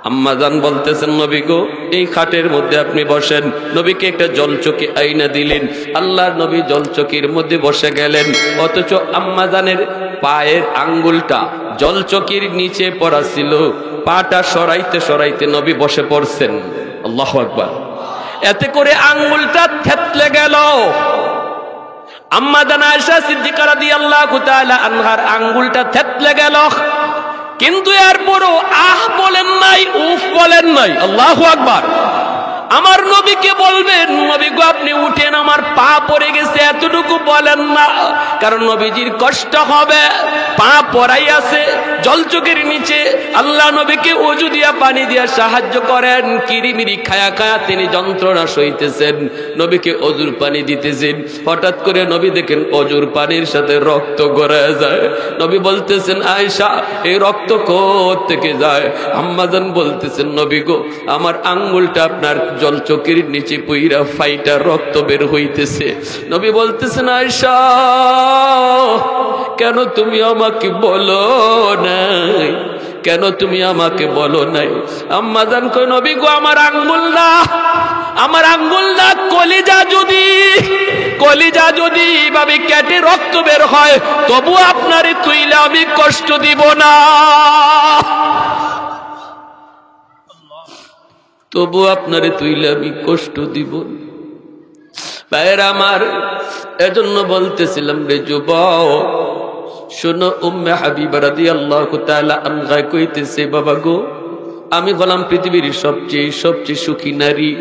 আম্মা জান বলতেছেন, নবী গো এই খাটের মধ্যে আপনি বসেন। নবীকে একটা জলচকি আইনা দিলেন। আল্লাহর নবী জলচকির মধ্যে বসে গেলেন, অথচ আম্মা জানের পায়ের আঙ্গুলটা জলচকির নিচে পড়া ছিল। পাটা সরাইতে সরাইতে নবী বসে পড়ছেন। আল্লাহু আকবার। এতে করে আঙ্গুলটা থেতলে গেল। আম্মা জান আয়েশা সিদ্দিকা রাদিয়াল্লাহু তাআলা আনহার আঙ্গুলটা থেতলে গেল, কিন্তু এরপরও আহ বলেন নাই, উফ বলেন নাই। আল্লাহু আকবার। আমার নবীকে বলবেন, নবী গো আপনি উঠেন, আমার পা পড়ে গেছে, এতটুকু বলেন না, কারণ নবীজির কষ্ট হবে। পা পড়াই আছে জলচকের নিচে। আল্লাহ নবীকে ওযু দিয়া পানি দিয়া সাহায্য করেন। কিরিমিরি খায়া খায়া তিনি যন্ত্রণা সইতেছেন, নবীকে ওযুর পানি দিতেছেন। হঠাৎ করে নবী দেখেন ওযুর পানির সাথে রক্ত গড়ায় যায়। নবী বলতেছেন, আয়েশা এই রক্ত কোথা থেকে যায়? আম্মাজান বলতেছেন, নবী গো আমার আঙ্গুলটা আপনার জলচকের নিচে পইরা ফাইটা রক্ত বের হইতেছে। নবী বলতেছেন, আয়েশা কেন তুমি আমাকে বলো নাই? কেন তুমি আমাকে বলো নাই? আম্মা জান কই, নবী গো আমার আঙ্গুল না, আমার আঙ্গুল না, কলিজা যদি ভাবে কেটে রক্ত বের হয় তবু আপনারে তুইলে আমি কষ্ট দিব না, তবু আপনারে তুইলে আমি কষ্ট দিব। ভাইয়েরা আমার, এজন্য বলতেছিলাম রে যুবক, শোনো, উম্মে হাবিবা রাদিয়াল্লাহু তাআলা আনহা কইতেছে, বাবা গো আমি হলাম পৃথিবীর সবচেয়ে সুখী নারী।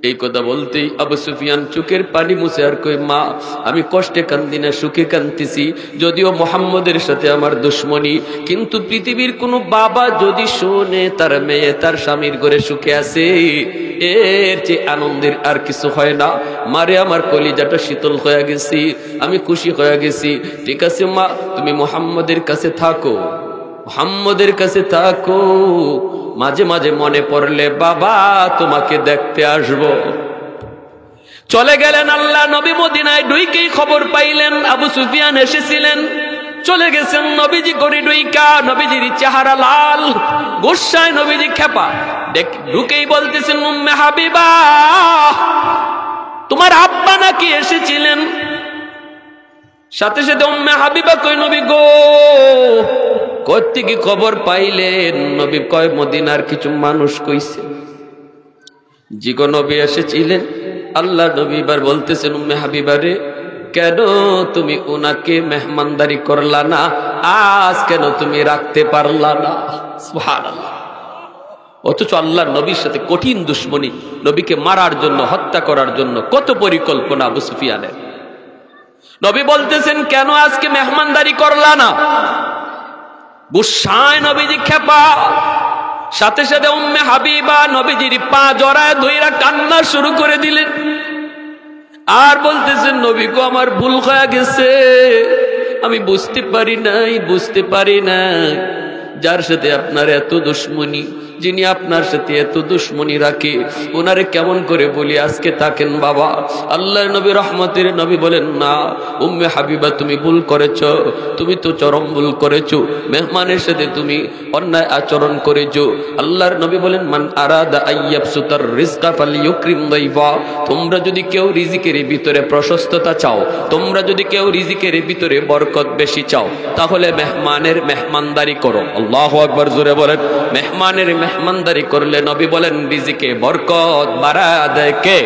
এই কথা বলতেই আবু সুফিয়ান চোখের পানি মুছে আর কই, মা আমি কষ্টে কান্দি না, সুখে কান্দিছি। যদিও মুহাম্মদের সাথে আমার দুশ্মনী, কিন্তু পৃথিবীর কোনো বাবা যদি শোনে তার মেয়ে তার স্বামীর ঘরে সুখে আছে, এর যে আনন্দের আর কিছু হয় না। মারে আমার কলিজাটা শীতল হয়ে গেছি, আমি খুশি হয়ে গেছি। ঠিক আছে মা, তুমি মুহাম্মদের কাছে থাকো, মুহাম্মদের কাছে থাকো, মাঝে মাঝে মনে পড়লে বাবা তোমাকে দেখতে আসব। চলে গেলেন। আল্লাহ নবী মদিনায় ঢুইকেই খবর পাইলেন আবু সুফিয়ান এসেছিলেন। চলে গেছেন নবীজি গড়ি ঢুইকা, নবীজির চেহারা লাল, গোসায় নবীজি খেপা। ঢুকেই বলতেছেন, উম্মে হাবিবা তোমার আব্বা নাকি এসেছিলেন? সাথে সাথে উম্মে হাবিবা কই, নবী গো কোত্থেকে খবর পাইলেন? নবী কয়, মদিনার কিছু মানুষ কইছে। জিগো নবী এসেছিলেন। আল্লাহ নবী এবার বলতেছেন, উম্মে হাবিবা রে কেন তুমি ওনাকে মেহমানদারি করলা না? আজ কেন তুমি রাখতে পারলা না? সুবহানাল্লাহ। অথচ আল্লাহ নবীর সাথে কঠিন দুশ্মনী, নবীকে মারার জন্য, হত্যা করার জন্য কত পরিকল্পনা আবু সুফিয়ানের। নবী বলতেছেন, কেন আজকে মেহমানদারি করলা না? গুসায় নবীজি খেপা। সাথে সাথে উম্মে হাবিবা নবীজির পা জড়ায় ধইরা কান্না শুরু করে দিলেন। আর বলতেছেন, নবী গো আমার ভুল হয়ে গেছে, আমি বুঝতে পারি নাই যার সাথে আপনার এত দুশ্মনী, যিনি আপনার সাথে এত দুশ্মনী রাখে, ওনারে কেমন করে বলি আজকে থাকেন বাবা। আল্লাহর নবী রহমতের নবী বলেন, না উম্মে হাবিবা তুমি ভুল করেছ, তুমি তো চরম ভুল করেছো, মেহমানের সাথে তুমি অন্যায় আচরণ করেছো। আল্লাহর নবী বলেন, মান আরাদা আইয়াবসুতার রিজকা ফালিয়ুকরিম দাইফা, তোমরা যদি কেউ রিজিকের ভিতরে প্রশস্ততা চাও, তোমরা যদি কেউ রিজিকের ভিতরে বরকত বেশি চাও, তাহলে মেহমানের মেহমানদারি করো। আল্লাহু আকবার, জোরে বলেন। মেহমানের মেহমানদারি করলে নবী বলেন রিজিকে বরকত বাড়া দেয় কে?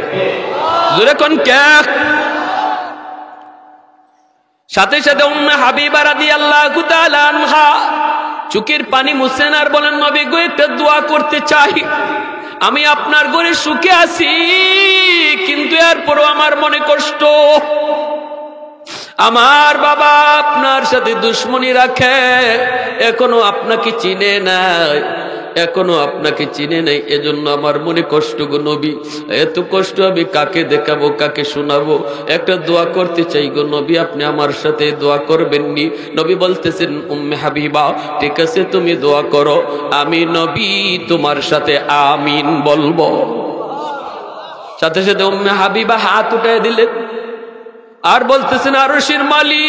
জোরে কোন কে? সাথে সাথে উম্মে হাবিবা রাদিয়াল্লাহু তাআলা আনহা চোখের পানি মুছেন আর বলেন, নবী গো একটা দোয়া করতে চাই। আমি আপনার ঘরে সুখে আছি, কিন্তু এরপরও আমার মনে কষ্ট। আমার বাবা আপনার সাথে দুশ্মনী রাখে, এখনো আপনাকে চিনে নাই, এজন্য আমার মনে কষ্ট গো নবী। এত কষ্ট আমি কাকে দেখাবো, কাকে শোনাবো? একটা দোয়া করতে চাই গো নবী, আপনি আমার সাথে দোয়া করবেননি? নবী বলতেছেন, উম্মে হাবিবা ঠিক আছে তুমি দোয়া করো, আমি নবী তোমার সাথে আমিন বলবো। সাথে সাথে উম্মে হাবিবা হাত উঠায় দিলেন আর বলতেছেন, আরশের মালিক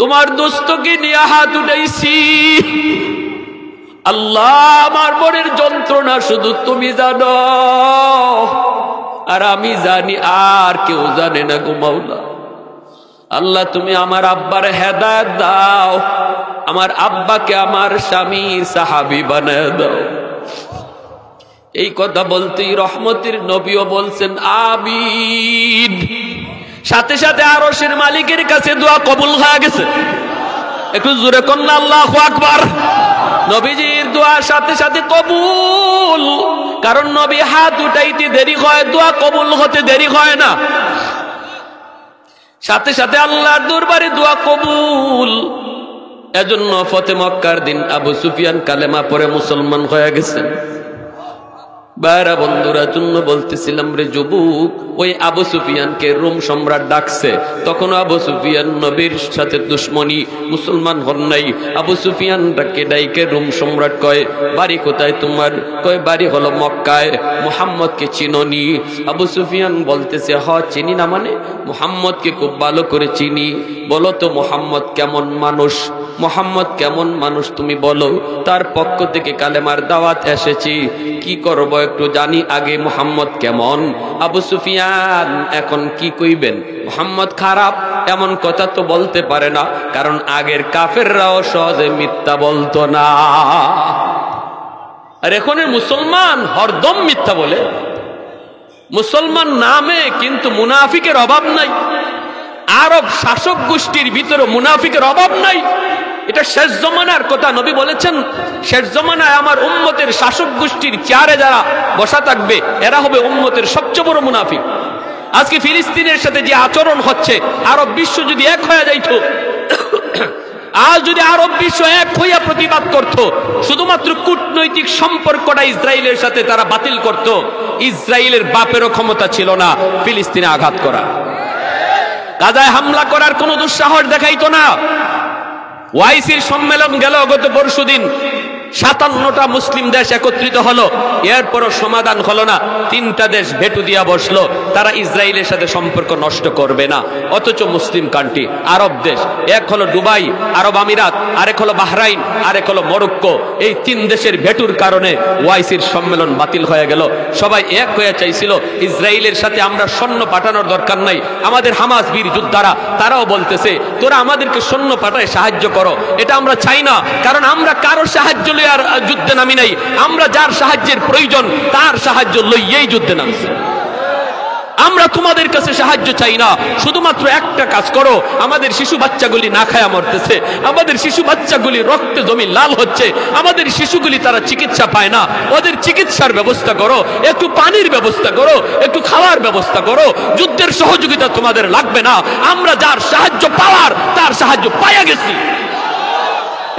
তোমার দোস্তকে নিয়ে হাত উঠাইছি। আল্লাহ, আমার মনের যন্ত্রণা শুধু তুমি জানো, আর আমি জানি, আর কেউ জানে না গো মাওলা। আল্লাহ, তুমি আমার আব্বার হেদায়েত দাও, আমার আব্বাকে আমার স্বামী সাহাবী বানায় দাও। এই কথা বলতেই রহমতের নবীও বলছেন আমিন। সাথে সাথে আরশের মালিকের কাছে দোয়া কবুল হয়ে গেছে। একটু জোরে কন্যা আল্লাহু আকবার। নবীজির দোয়া সাথে সাথে কবুল, কারণ নবী হাত উঠাইতে দেরি হয়, দোয়া কবুল হতে দেরি হয় না। সাথে সাথে আল্লাহর দরবারে দোয়া কবুল। এজন্য ফতে মক্কার দিন আবু সুফিয়ান কালেমা পড়ে মুসলমান হয়ে গেছেন। বাইরা বন্ধুরা, জন্য বলতেছিলাম রে যুবক, ওই আবু সুফিয়ানকে রোম সম্রাট ডাকছে, তখন আবু সুফিয়ান নবীর সাথে দুশ্মনী, মুসলমান হন নাই। আবু সুফিয়ান ডাকে রোম সম্রাট কয়, বাড়ি কোথায় তোমার? কয়, বাড়ি হলো মক্কায়। মুহাম্মদকে চিনোনি? আবু সুফিয়ান বলতেছে, হ চিনি না মানে? মুহাম্মদকে খুব ভালো করে চিনি। বলো তো মুহাম্মদ কেমন মানুষ? মুহাম্মদ কেমন মানুষ তুমি বলো, তার পক্ষ থেকে কালেমার দাওয়াত এসেছি, কি করব একটু জানি আগে মুহাম্মদ কেমন। আবু সুফিয়ান এখন কি কইবেন? মুহাম্মদ খারাপ এমন কথা তো বলতে পারে না, কারণ আগের কাফেররাও সহজে মিথ্যা বলতো না, আর এখনের মুসলমান হরদম মিথ্যা বলে। মুসলমান নামে কিন্তু মুনাফিকের অভাব নাই। আরব শাসক গোষ্ঠীর ভিতরে মুনাফিকের অভাব নাই। এটা শেষ জমানার কথা। নবী বলেছেন, শেষ জমানায় আমার উম্মতের শাসক গোষ্ঠীর চেয়ারে যারা বসা থাকবে, এরা হবে উম্মতের সবচেয়ে বড় মুনাফিক। আজকে ফিলিস্তিনের সাথে যে আচরণ হচ্ছে, আরব বিশ্ব যদি এক হয়ে যাইত, আজ যদি আরব বিশ্ব এক হইয়া প্রতিবাদ করত, শুধুমাত্র কূটনৈতিক সম্পর্কটা ইসরায়েলের সাথে তারা বাতিল করত, ইসরায়েলের বাপেরও ক্ষমতা ছিল না ফিলিস্তিনে আঘাত করা, গাজায় হামলা করার কোন দুঃসাহস দেখাইতো না। ওয়াইসির সম্মেলন গেল গত পরশুদিন, 57টা মুসলিম দেশ একত্রিত হলো, এরপরও সমাধান হলো না। 3টা দেশ ভেটু দিয়া বসলো, তারা ইসরায়েলের সাথে সম্পর্ক নষ্ট করবে না। অথচ মুসলিম কান্ট্রি, আরব দেশ, এক হলো দুবাই আরব আমিরাত, আরেক হলো বাহরাইন, আরেক হলো মরক্কো, এই 3 দেশের ভেটুর কারণে ওয়াইসির সম্মেলন বাতিল হয়ে গেল। সবাই এক হয়ে চাইছিল ইসরায়েলের সাথে আমরা সৈন্য পাঠানোর দরকার নাই। আমাদের হামাস বীর যোদ্ধারা তারাও বলতেছে, তোরা আমাদেরকে সৈন্য পাঠায় সাহায্য করো। এটা আমরা চাই না, কারণ আমরা কারো সাহায্য আর যুদ্ধে নামি নাই। আমরা যার সাহায্যের প্রয়োজন তার সাহায্য লইয়েই যুদ্ধে নামছি। আমরা তোমাদের কাছে সাহায্য চাই না। শুধুমাত্র একটা কাজ করো, আমাদের শিশু বাচ্চাগুলি না খায়া মরতেছে, আমাদের শিশু বাচ্চাগুলি রক্তে জমি লাল হচ্ছে, আমাদের শিশুগুলি তারা চিকিৎসা পায় না, ওদের চিকিৎসার ব্যবস্থা করো, একটু পানির ব্যবস্থা করো, একটু খাওয়ার ব্যবস্থা করো। যুদ্ধের সহযোগিতা তোমাদের লাগবে না, আমরা যার সাহায্য পাওয়ার তার সাহায্য পাইয়া গেছি।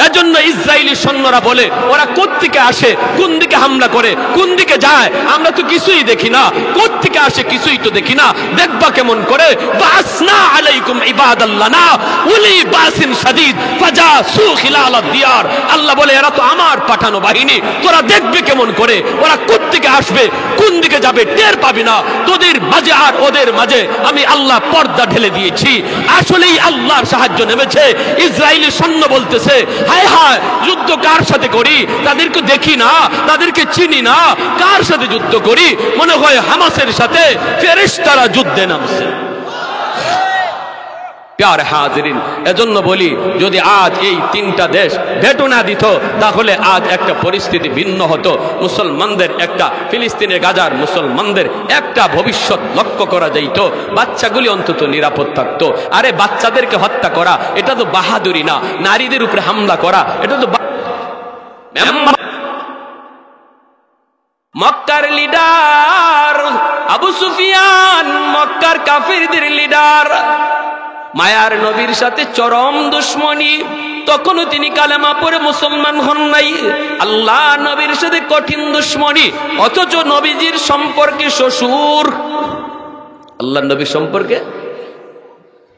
এজন্য ইসরায়েলি সৈন্যরা বলে, ওরা কোত্থেকে আসে, কোন দিকে হামলা করে, কোন দিকে যায়, আমরা তো কিছুই দেখি না। কোত্থেকে আসে কিছুই তো দেখি না, দেখবা কেমন করে? বাসনা আলাইকুম ইবাদাল্লানা উলি বাসিন শাদীদ ফাজাসু খিলাল দিয়ার। আল্লাহ বলে, এরা তো আমার পাঠানো বাহিনী, তোরা দেখবে কেমন করে ওরা কোত্থেকে আসবে, কোন দিকে যাবে, টের পাবি না। তোদের মাঝে আর ওদের মাঝে আমি আল্লাহ পর্দা ঢেলে দিয়েছি। আসলেই আল্লাহর সাহায্য নেমেছে। ইসরায়েলি সৈন্য বলতেছে, হায় হায়, যুদ্ধ কার সাথে করি, তাদেরকে দেখি না, তাদেরকে চিনি না, কার সাথে যুদ্ধ করি? মনে হয় হামাসের সাথে। ফেরেশতারা যুদ্ধে নামছে। প্যারে হাজিরিন, এজন্য বলি, যদি আজ এই 3টা দেশ ভেটো না দিত, তাহলে আজ একটা পরিস্থিতি ভিন্ন হতো। মুসলমানদের একটা, ফিলিস্তিনের গাজার মুসলমানদের একটা ভবিষ্যৎ লক্ষ্য করা যাইত। বাচ্চাগুলি অন্তত নিরাপদ থাকতো। আরে বাচ্চাদেরকে হত্যা করা এটা তো বাহাদুরি না, নারীদের উপরে হামলা করা এটা তো। মক্কার লিডার আবু সুফিয়ান, মক্কার কাফিরদের লিডার, মায়ার নবীর সাথে চরম দুশ্মনী। তখনও তিনি কালেমা পড়ে মুসলমান হন নাই। আল্লাহ নবীর সাথে কঠিন দুশ্মনী, অথচ নবীজির সম্পর্কে শ্বশুর। আল্লাহ নবীর সম্পর্কে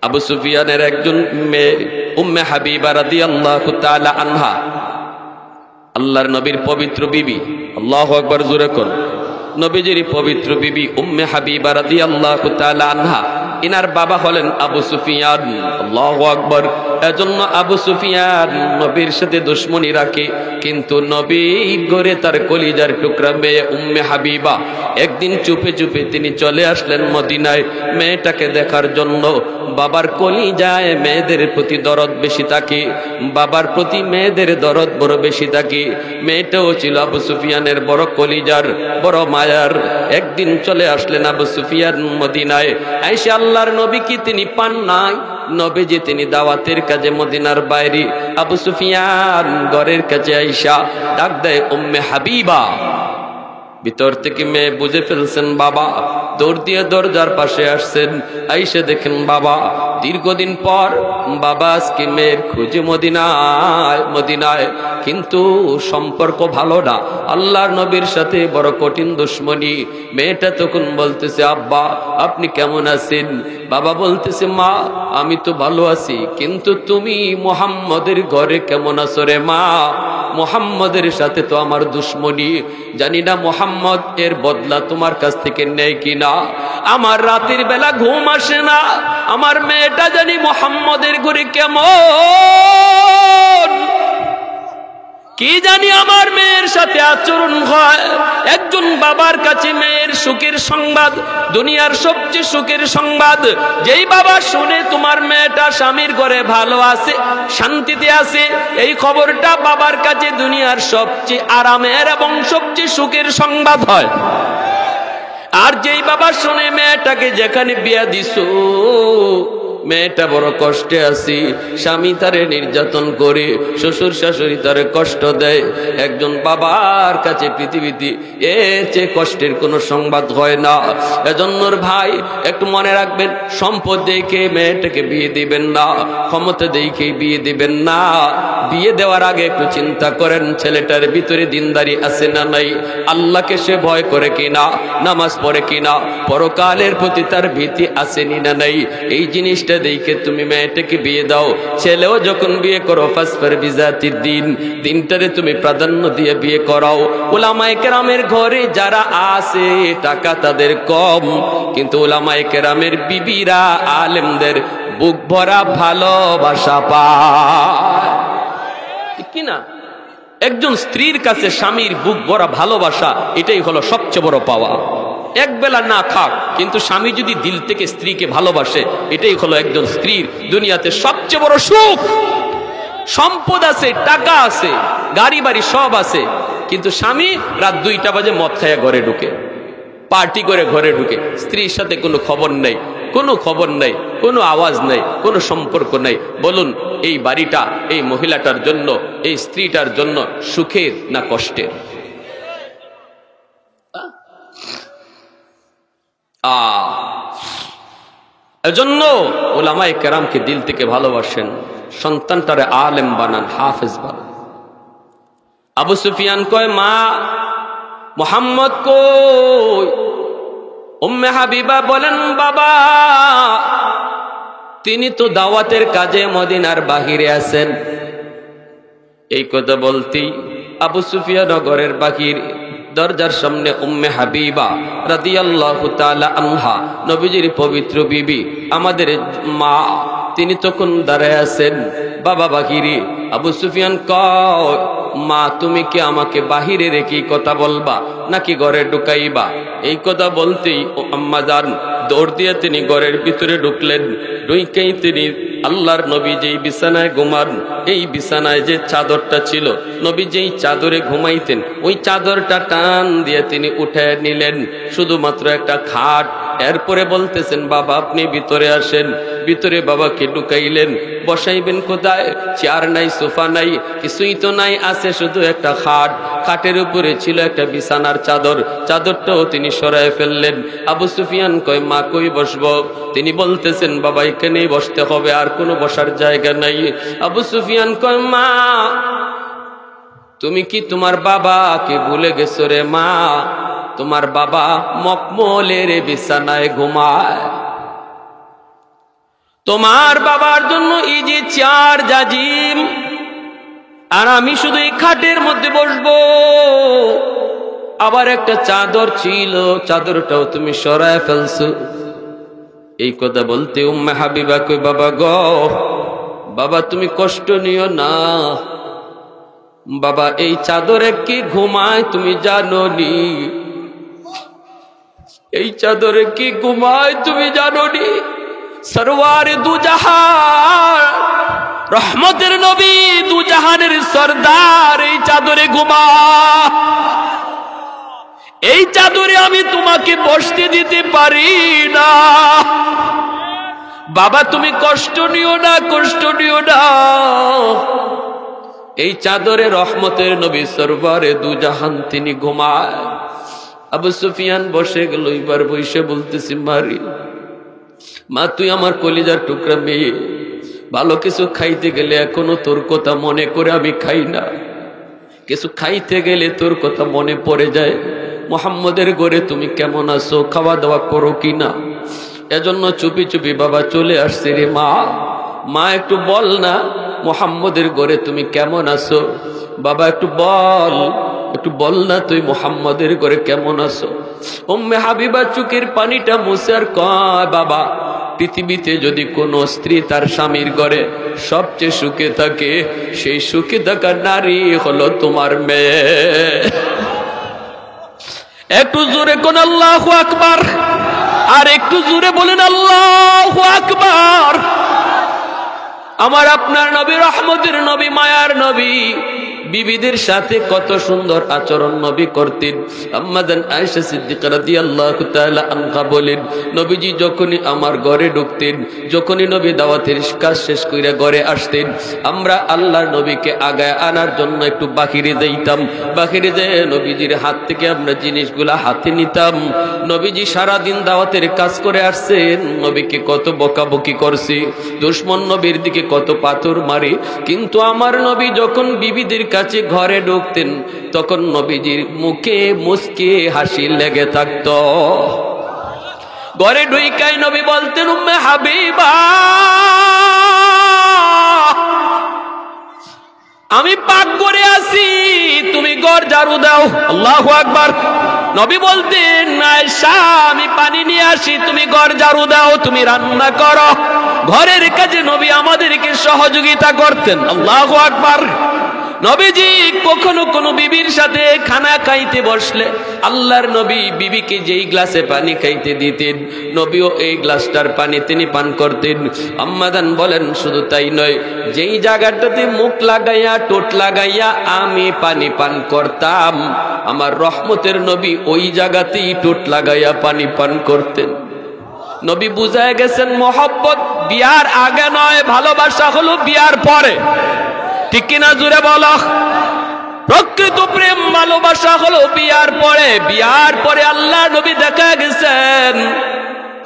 আবু সুফিয়ানের একজন মেয়ে উম্মে হাবিবা রাদিয়াল্লাহু তাআলা আনহা, আল্লাহর নবীর পবিত্র বিবি। আল্লাহু আকবার, জোরে কোন। নবীজির পবিত্র বিবি উম্মে হাবিবা রাদিয়াল্লাহু তাআলা আনহা ইনার বাবা হলেন আবু সুফিয়ান। আল্লাহু আকবার। এজন্য আবু সুফিয়ান নবীর সাথে দুশমনি রাখে, কিন্তু নবী গড়ে তার কলিজার টুকরা মেয়ে উম্মে হাবিবা একদিন চুপে চুপে তিনি চলে আসলেন মদিনায় মেয়েটাকে দেখার জন্য। বাবার কলিজায় মেয়েদের প্রতি দরদ বেশি থাকে, বাবার প্রতি মেয়েদের দরদ বড় বেশি থাকে। মেয়েটাও ছিল আবু সুফিয়ানের বড় কলিজার, বড় মায়ার। একদিন চলে আসলেন আবু সুফিয়ান মদিনায়। আয়েশা আল্লাহর নবী কি তিনি পান নাই? নবীজি তিনি দাওয়াতের কাজে মদিনার বাইরে। আবু সুফিয়ান ঘরের কাছে আয়েশা ডাক দেয় উম্মে হাবিবা। ভিতর থেকে মেয়ে বুঝে ফেলছেন বাবা, দৌড় দিয়ে দরজার পাশে আসছেন। আইসে দেখেন বাবা, দীর্ঘদিন পর বাবা আজকে মেয়ের খুঁজে মদিনায়, কিন্তু সম্পর্ক ভালো না, আল্লাহর নবীর সাথে বড় কঠিন দুশমনি। মেয়েটা তখন বলতেছে আব্বা আপনি কেমন আছেন? বাবা বলতেছে মা আমি তো ভালো আছি, কিন্তু তুমি মুহাম্মদের ঘরে কেমন আছো রে মা? মুহাম্মদের সাথে তো আমার দুশমনি, জানি না মুহাম্মদ এর বদলা তোমার কাছ থেকে নেয় কিনা। আমার রাতের বেলা ঘুম আসে না, আমার মেয়েটা জানি মুহাম্মদের ঘরে কেমন, কি জানি আমার মেয়ের সাথে আচরণ হয়। একজন বাবার কাছে মেয়ের সুখের সংবাদ দুনিয়ার সবচেয়ে সুখের সংবাদ। যেই বাবা শুনে তোমার মেয়েটা স্বামীর ঘরে ভালো আছে, শান্তিতে আছে, এই খবরটা বাবার কাছে দুনিয়ার সবচেয়ে আরামের এবং সবচেয়ে সুখের সংবাদ হয়। আর যেই বাবা শুনে মেয়েটাকে যেখানে বিয়া দিছো মেয়েটা বড় কষ্টে আছি, স্বামী তারে নির্যাতন করে, শ্বশুর শাশুড়ি তারে কষ্ট দেয়, একজন বাবার কাছে পৃথিবীতে এর চেয়ে কষ্টের কোনো সংবাদ হয় না। এজন্য ভাই একটু মনে রাখবেন, সম্পদ দেখে মেয়েটাকে বিয়ে দিবেন না, ক্ষমতা দেখে বিয়ে দিবেন না। বিয়ে দেওয়ার আগে একটু চিন্তা করেন ছেলেটার ভিতরে দিনদারি আছে না নাই, আল্লাহকে সে ভয় করে কিনা, নামাজ পড়ে কিনা, পরকালের প্রতি তার ভীতি আসেনি না নাই। এই জিনিসটা দেখে তুমি মেয়েটাকে বিয়ে দাও। ছেলেও যখন বিয়ে করো ফাসফার বিজাতির দিন, দিনটারে তুমি প্রাধান্য দিয়ে বিয়ে করাও। উলামায়ে কেরামের ঘরে যারা আছে টাকা তাদের কম, কিন্তু উলামায়ে কেরামের বিবিরা আলেমদের বুক ভরা ভালোবাসা পায়, ঠিক কিনা? একজন স্ত্রীর কাছে স্বামীর বুক ভরা ভালোবাসা, এটাই হলো সবচেয়ে বড় পাওয়া। এক বেলা না খাক, কিন্তু স্বামী যদি দিল থেকে স্ত্রীকে ভালোবাসে, এটাই হলো একজন স্ত্রীর দুনিয়াতে সবচেয়ে বড় সুখ। সম্পদ আছে, টাকা আছে, গাড়ি বাড়ি সব আছে, কিন্তু স্বামী রাত 2টা বাজে মদ খাইয়া ঘরে ঢুকে, পার্টি করে ঘরে ঢুকে, স্ত্রীর সাথে কোনো খবর নাই, কোনো খবর নাই, কোনো আওয়াজ নাই, কোনো সম্পর্ক নাই। বলুন এই বাড়িটা এই মহিলাটার জন্য, এই স্ত্রীটার জন্য সুখের না কষ্টের? এজন্য উলামায়ে কেরামকে দিল থেকে ভালোবাসেন, সন্তানটারে আলেম বানান, হাফেজ বানান। আবু সুফিয়ান কয় মা মুহাম্মদ কই? উম্মে হাবিবা বলেন বাবা তিনি তো দাওয়াতের কাজে মদিনার বাহিরে আছেন। এই কথা বলতেই আবু সুফিয়ান ঘরের বাহির দরজার সামনে উম্মে হাবিবা রাদিয়াল্লাহু তাআলা আনহা, নবীজির পবিত্র বিবি, আমাদের মা, তিনি তখন দাঁড়ায় আছেন। বাবা বাহিরে। আবু সুফিয়ান কয় মা তুমি কি আমাকে বাহিরে রেখে কথা বলবা নাকি ঘরে ঢুকাইবা? এই কথা বলতেই আম্মা জান দৌড় দিয়ে তিনি ঘরের ভিতরে ঢুকলেন। ঢুকেই তিনি আল্লাহর নবী যেই বিছানায় ঘুমান, এই বিছানায় যে চাদরটা ছিল, নবী যেই চাদরে ঘুমাইতেন, ওই চাদরটা টান দিয়ে তিনি উঠে নিলেন, শুধুমাত্র একটা খাট। এরপরে বলতেছেন বাবা আপনি ভিতরে আসেন। ভিতরে বাবাকে ঢুকাইলেন। বসাইবেন কোথায়? চেয়ার নাই, সোফা নাই, কিছুই তো নাই, আছে শুধু একটা খাট। খাটের উপরে ছিল একটা বিছানার চাদর, চাদরটাও তিনি সরায় ফেললেন। আবু সুফিয়ান কয় মা কই বসবো? তিনি বলতেছেন বাবা এখানেই বসতে হবে, আর কোনো বসার জায়গা নাই। আবু সুফিয়ান কয় মা তুমি কি তোমার বাবাকে ভুলে গেছো রে মা? তোমার বাবা মকমলের বিছানায় ঘুমায়, তোমার বাবার জন্য এই যে চেয়ার জাজিম, আর আমি শুধু এই খাটের মধ্যে বসবো। আবার একটা চাদর ছিল, চাদরটাও তুমি সরায় ফেলছো। এই কথা বলতে উম্মে হাবিবা কই, বাবা গো, বাবা তুমি কষ্ট নিও না বাবা, এই চাদরে কি ঘুমায় তুমি জানো নি? এই চাদরে কি ঘুমায় তুমি জানো নি? সরওয়ারে দু জাহান, রহমতের নবী, দু জাহানের সরদার এই চাদরে ঘুমায়। এই চাদরে আমি তোমাকে বসতে দিতে পারি না। বাবা তুমি কষ্ট নিও না, কষ্ট নিও না। এই চাদরে রহমতের নবী সরওয়ারে দু জাহান তিনি ঘুমায়। আবু সুফিয়ান বসে গেল, এবার বসে বলতেছি, মারি মা তুই আমার কলিজার টুকরা মেয়ে, ভালো কিছু খাইতে গেলে এখনো তোর কথা মনে করে আমি খাই না। কিছু খাইতে গেলে তোর কথা মনে পড়ে যায়, মুহাম্মদের ঘরে তুমি কেমন আছো, খাওয়া দাওয়া করো কিনা। এজন্য চুপি চুপি বাবা চলে আসছে রে মা। মা একটু বল না মুহাম্মদের ঘরে তুমি কেমন আছো। বাবা একটু বল না তুই মুহাম্মদের ঘরে কেমন আছো। উম্মে হাবিবা চোখের পানিটা মুছে আর কয়, বাবা পৃথিবীতে যদি কোনো স্ত্রী তার স্বামীর ঘরে সবচেয়ে সুখে থাকে, সেই সুখে থাকা নারী হলো তোমার মেয়ে। একটু জোরে কোন আল্লাহু আকবার, আর একটু জোরে বলেন আল্লাহু আকবার। আমার আপনার নবী, রহমতের নবী, মায়ার নবী, বিবিদের সাথে কত সুন্দর আচরণ নবী করতেন। আম্মাজান আয়েশা সিদ্দিকা রাদিয়াল্লাহু তাআলা আনহা বলেন, নবীজি যখনই আমার ঘরে ঢুকতেন, যখনই নবী দাওয়াতের কাজ শেষ করে ঘরে আসতেন, আমরা আল্লাহর নবীকে আগায় আনার জন্য একটু বাহিরে যাইতাম। বাহিরে যেয়ে নবীজির হাত থেকে আমরা জিনিসগুলা হাতে নিতাম। নবীজি সারাদিন দাওয়াতের কাজ করে আসছেন, নবীকে কত বকাবকি করছি, দুশমন নবীর দিকে কত পাথর মারি, কিন্তু আমার নবী যখন বিবিদের কাছে ঘরে ঢুকতেন, তখন নবীজির মুখে মুস্কি হাসি লেগে থাকত। ঘরে ঢুকাই নবী বলতেন, উম্মে হাবিবা আমি পাক করে আছি, তুমি ঘর ঝাড়ু দাও। আল্লাহু আকবার। নবী বলতেন, আয়েশা আমি পানি নিয়ে আসি, তুমি ঘর ঝাড়ু দাও, তুমি রান্না করো। ঘরের কাজে নবী আমাদেরকে সহযোগিতা করতেন। আল্লাহু আকবার। নবীজি কখনো কোনো বিবির সাথে খানা খাইতে বসলে আল্লাহর নবী বিবিকে যেই গ্লাসে পানি খাইতে দিতেন, নবীও এই গ্লাসটার পানি তিনি পান করতেন। আম্মাদান বলেন, শুধু তাই নয়, যেই জায়গাটাতে মুখ লাগাইয়া টোট লাগাইয়া আমি পানি পান করতাম, আমার রহমতের নবী ওই জায়গাতেই টোট লাগাইয়া পানি পান করতেন। নবী বুঝায় গেছেন, মহব্বত বিয়ার আগে নয়, ভালোবাসা হলো বিয়ার পরে। ঠিক কিনা জুড়ে বলো। প্রকৃত প্রেম ভালোবাসা হলো বিয়ার পরে। বিয়ার পরে আল্লাহর নবী দেখা গেছেন,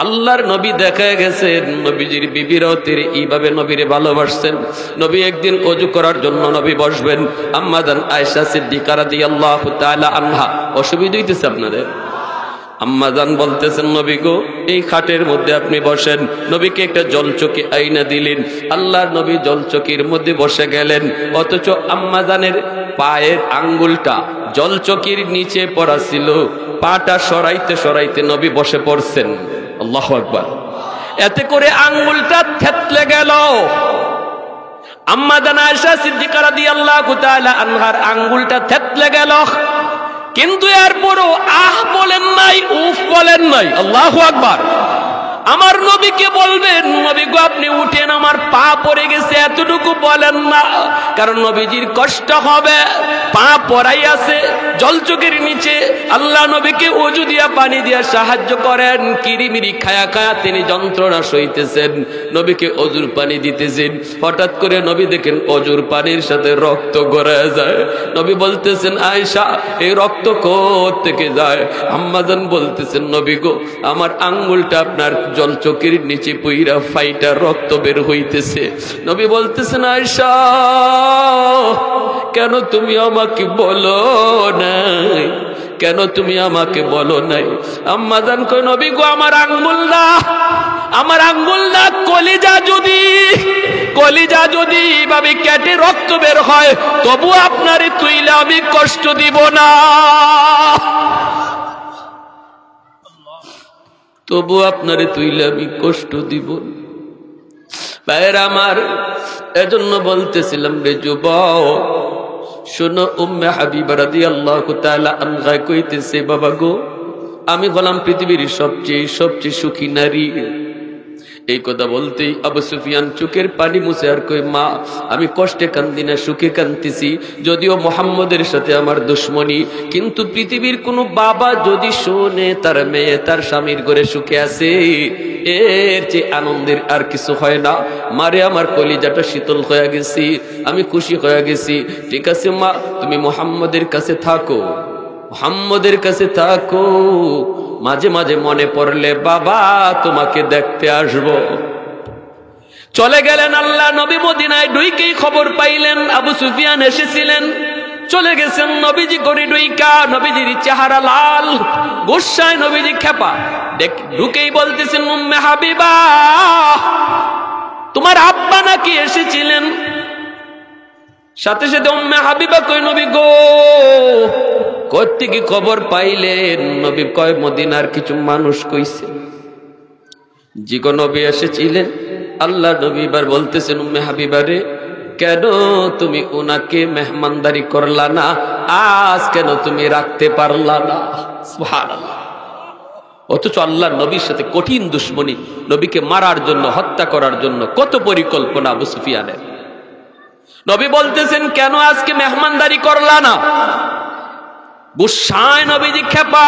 আল্লাহর নবী দেখা গেছেন নবীজির বিবিরাও তিনি এইভাবে নবীরে ভালোবাসছেন। নবী একদিন ওযু করার জন্য নবী বসবেন, আম্মাজান আয়েশা সিদ্দিকা রাদিয়াল্লাহু তাআলা আনহা, অসুবিধা হইতেছে আপনাদের? আম্মাজান বলতেছেন, নবী গো এই খাটের মধ্যে আপনি বসেন। নবীকে একটা জলচকি আইনা দিলেন, আল্লাহর নবী জলচকির মধ্যে বসে গেলেন, অথচ আম্মাজানের পায়ের আঙ্গুলটা জলচকির নিচে পড়া ছিল। পাটা সরাইতে সরাইতে নবী বসে পড়ছেন। আল্লাহু আকবার। এতে করে আঙ্গুলটা থেতলে গেল। আম্মাজান আয়েশা সিদ্দিকা রাদিয়াল্লাহু তাআলা আনহার আঙ্গুলটা থেতলে গেল, কিন্তু এরপরও আহ বলেন নাই, উফ বলেন নাই। আল্লাহু আকবার। আমার নবীকে বলবেন, নবী গো আপনি উঠেন, আমার পা পড়ে গেছে, এতটুকু বলেন না, কারণ নবীজির কষ্ট হবে। পা পড়াই আছে জলচকের নিচে, আল্লাহ নবীকে ওযু দিয়া পানি দিয়া সাহায্য করেন। কিরিমিরি খায়া খায়া তিনি যন্ত্রণা সইতেছেন, নবীকে ওযুর পানি দিতেছেন। হঠাৎ করে নবী দেখেন ওযুর পানির সাথে রক্ত গড়ায় যায়। নবী বলতেছেন, আয়েশা এই রক্ত কোথা থেকে যায়? আম্মাজান বলতেছেন, নবী গো আমার আঙ্গুলটা আপনার জলচকের নিচে পুইরা ফাইটা রক্ত বের হইতেছে। নবী বলতেছেন, আয়েশা কেন তুমি আমাকে বলো নাই? কেন তুমি আমাকে বলো নাই? আম্মাজান কই, নবী গো আমার আঙ্গুল না, আমার আঙ্গুল না, কলিজা যদি ভাবে কেটে রক্ত বের হয়, তবু আপনারে তুইলে আমি কষ্ট দিব না। তবু আপনারে তুইলে আমি কষ্ট দিব। ভাইয়েরা আমার, এজন্য বলতেছিলাম রে যুবক, শোনো, উম্মে হাবিবা রাদিয়াল্লাহু তাআলা আনহা কইতেছে, বাবা গো, আমি হলাম পৃথিবীর সবচেয়ে সুখী নারী। এই কথা বলতেই আবু সুফিয়ান চোখের পানি মুছে আর কই, মা, আমি কষ্টে কান্দি না, সুখে কান্দিছি। যদিও মুহাম্মদের সাথে আমার দুশ্মনী, কিন্তু পৃথিবীর কোনো বাবা যদি শোনে তার মেয়ে তার স্বামীর ঘরে সুখে আছে, এর যে আনন্দের আর কিছু হয় না। মারে, আমার কলিজাটা শীতল হয়ে গেছি, আমি খুশি হয়ে গেছি। ঠিক আছে মা, তুমি মুহাম্মদের কাছে থাকো, মুহাম্মদের কাছে থাকো, মাঝে মাঝে মনে পড়লে বাবা তোমাকে দেখতে আসবো। চলে গেলেন আল্লাহ নবী। মদিনায় ঢুইকেই খবর পাইলেন আবু সুফিয়ান এসেছিলেন। চলে গেছেন নবীজি গড়ি ঢুইকা, নবীজির চেহারা লাল, গুসায় নবীজি খেপা। ঢুকেই বলতেছেন, উম্মে হাবিবা, তোমার আব্বা নাকি এসেছিলেন? সাথে সাথে উম্মে হাবিবা কই, নবী গো, কোথা থেকে খবর পাইলেন? নবী কয়, মদিনার কিছু মানুষ কইছে। জি গো, নবী এসেছিলেন। আল্লাহ নবী এবার বলতেছেন, উম্মে হাবিবা রে, কেন তুমি ওনাকে মেহমানদারি করলা না? আজ কেন তুমি রাখতে পারলা না? সুবহানাল্লাহ। অথচ আল্লাহ নবীর সাথে কঠিন দুশ্মনী, নবীকে মারার জন্য, হত্যা করার জন্য কত পরিকল্পনা আবু সুফিয়ানের। নবী বলতেছেন, কেন আজকে মেহমানদারি করলা না? গুসায় নবীজি খেপা।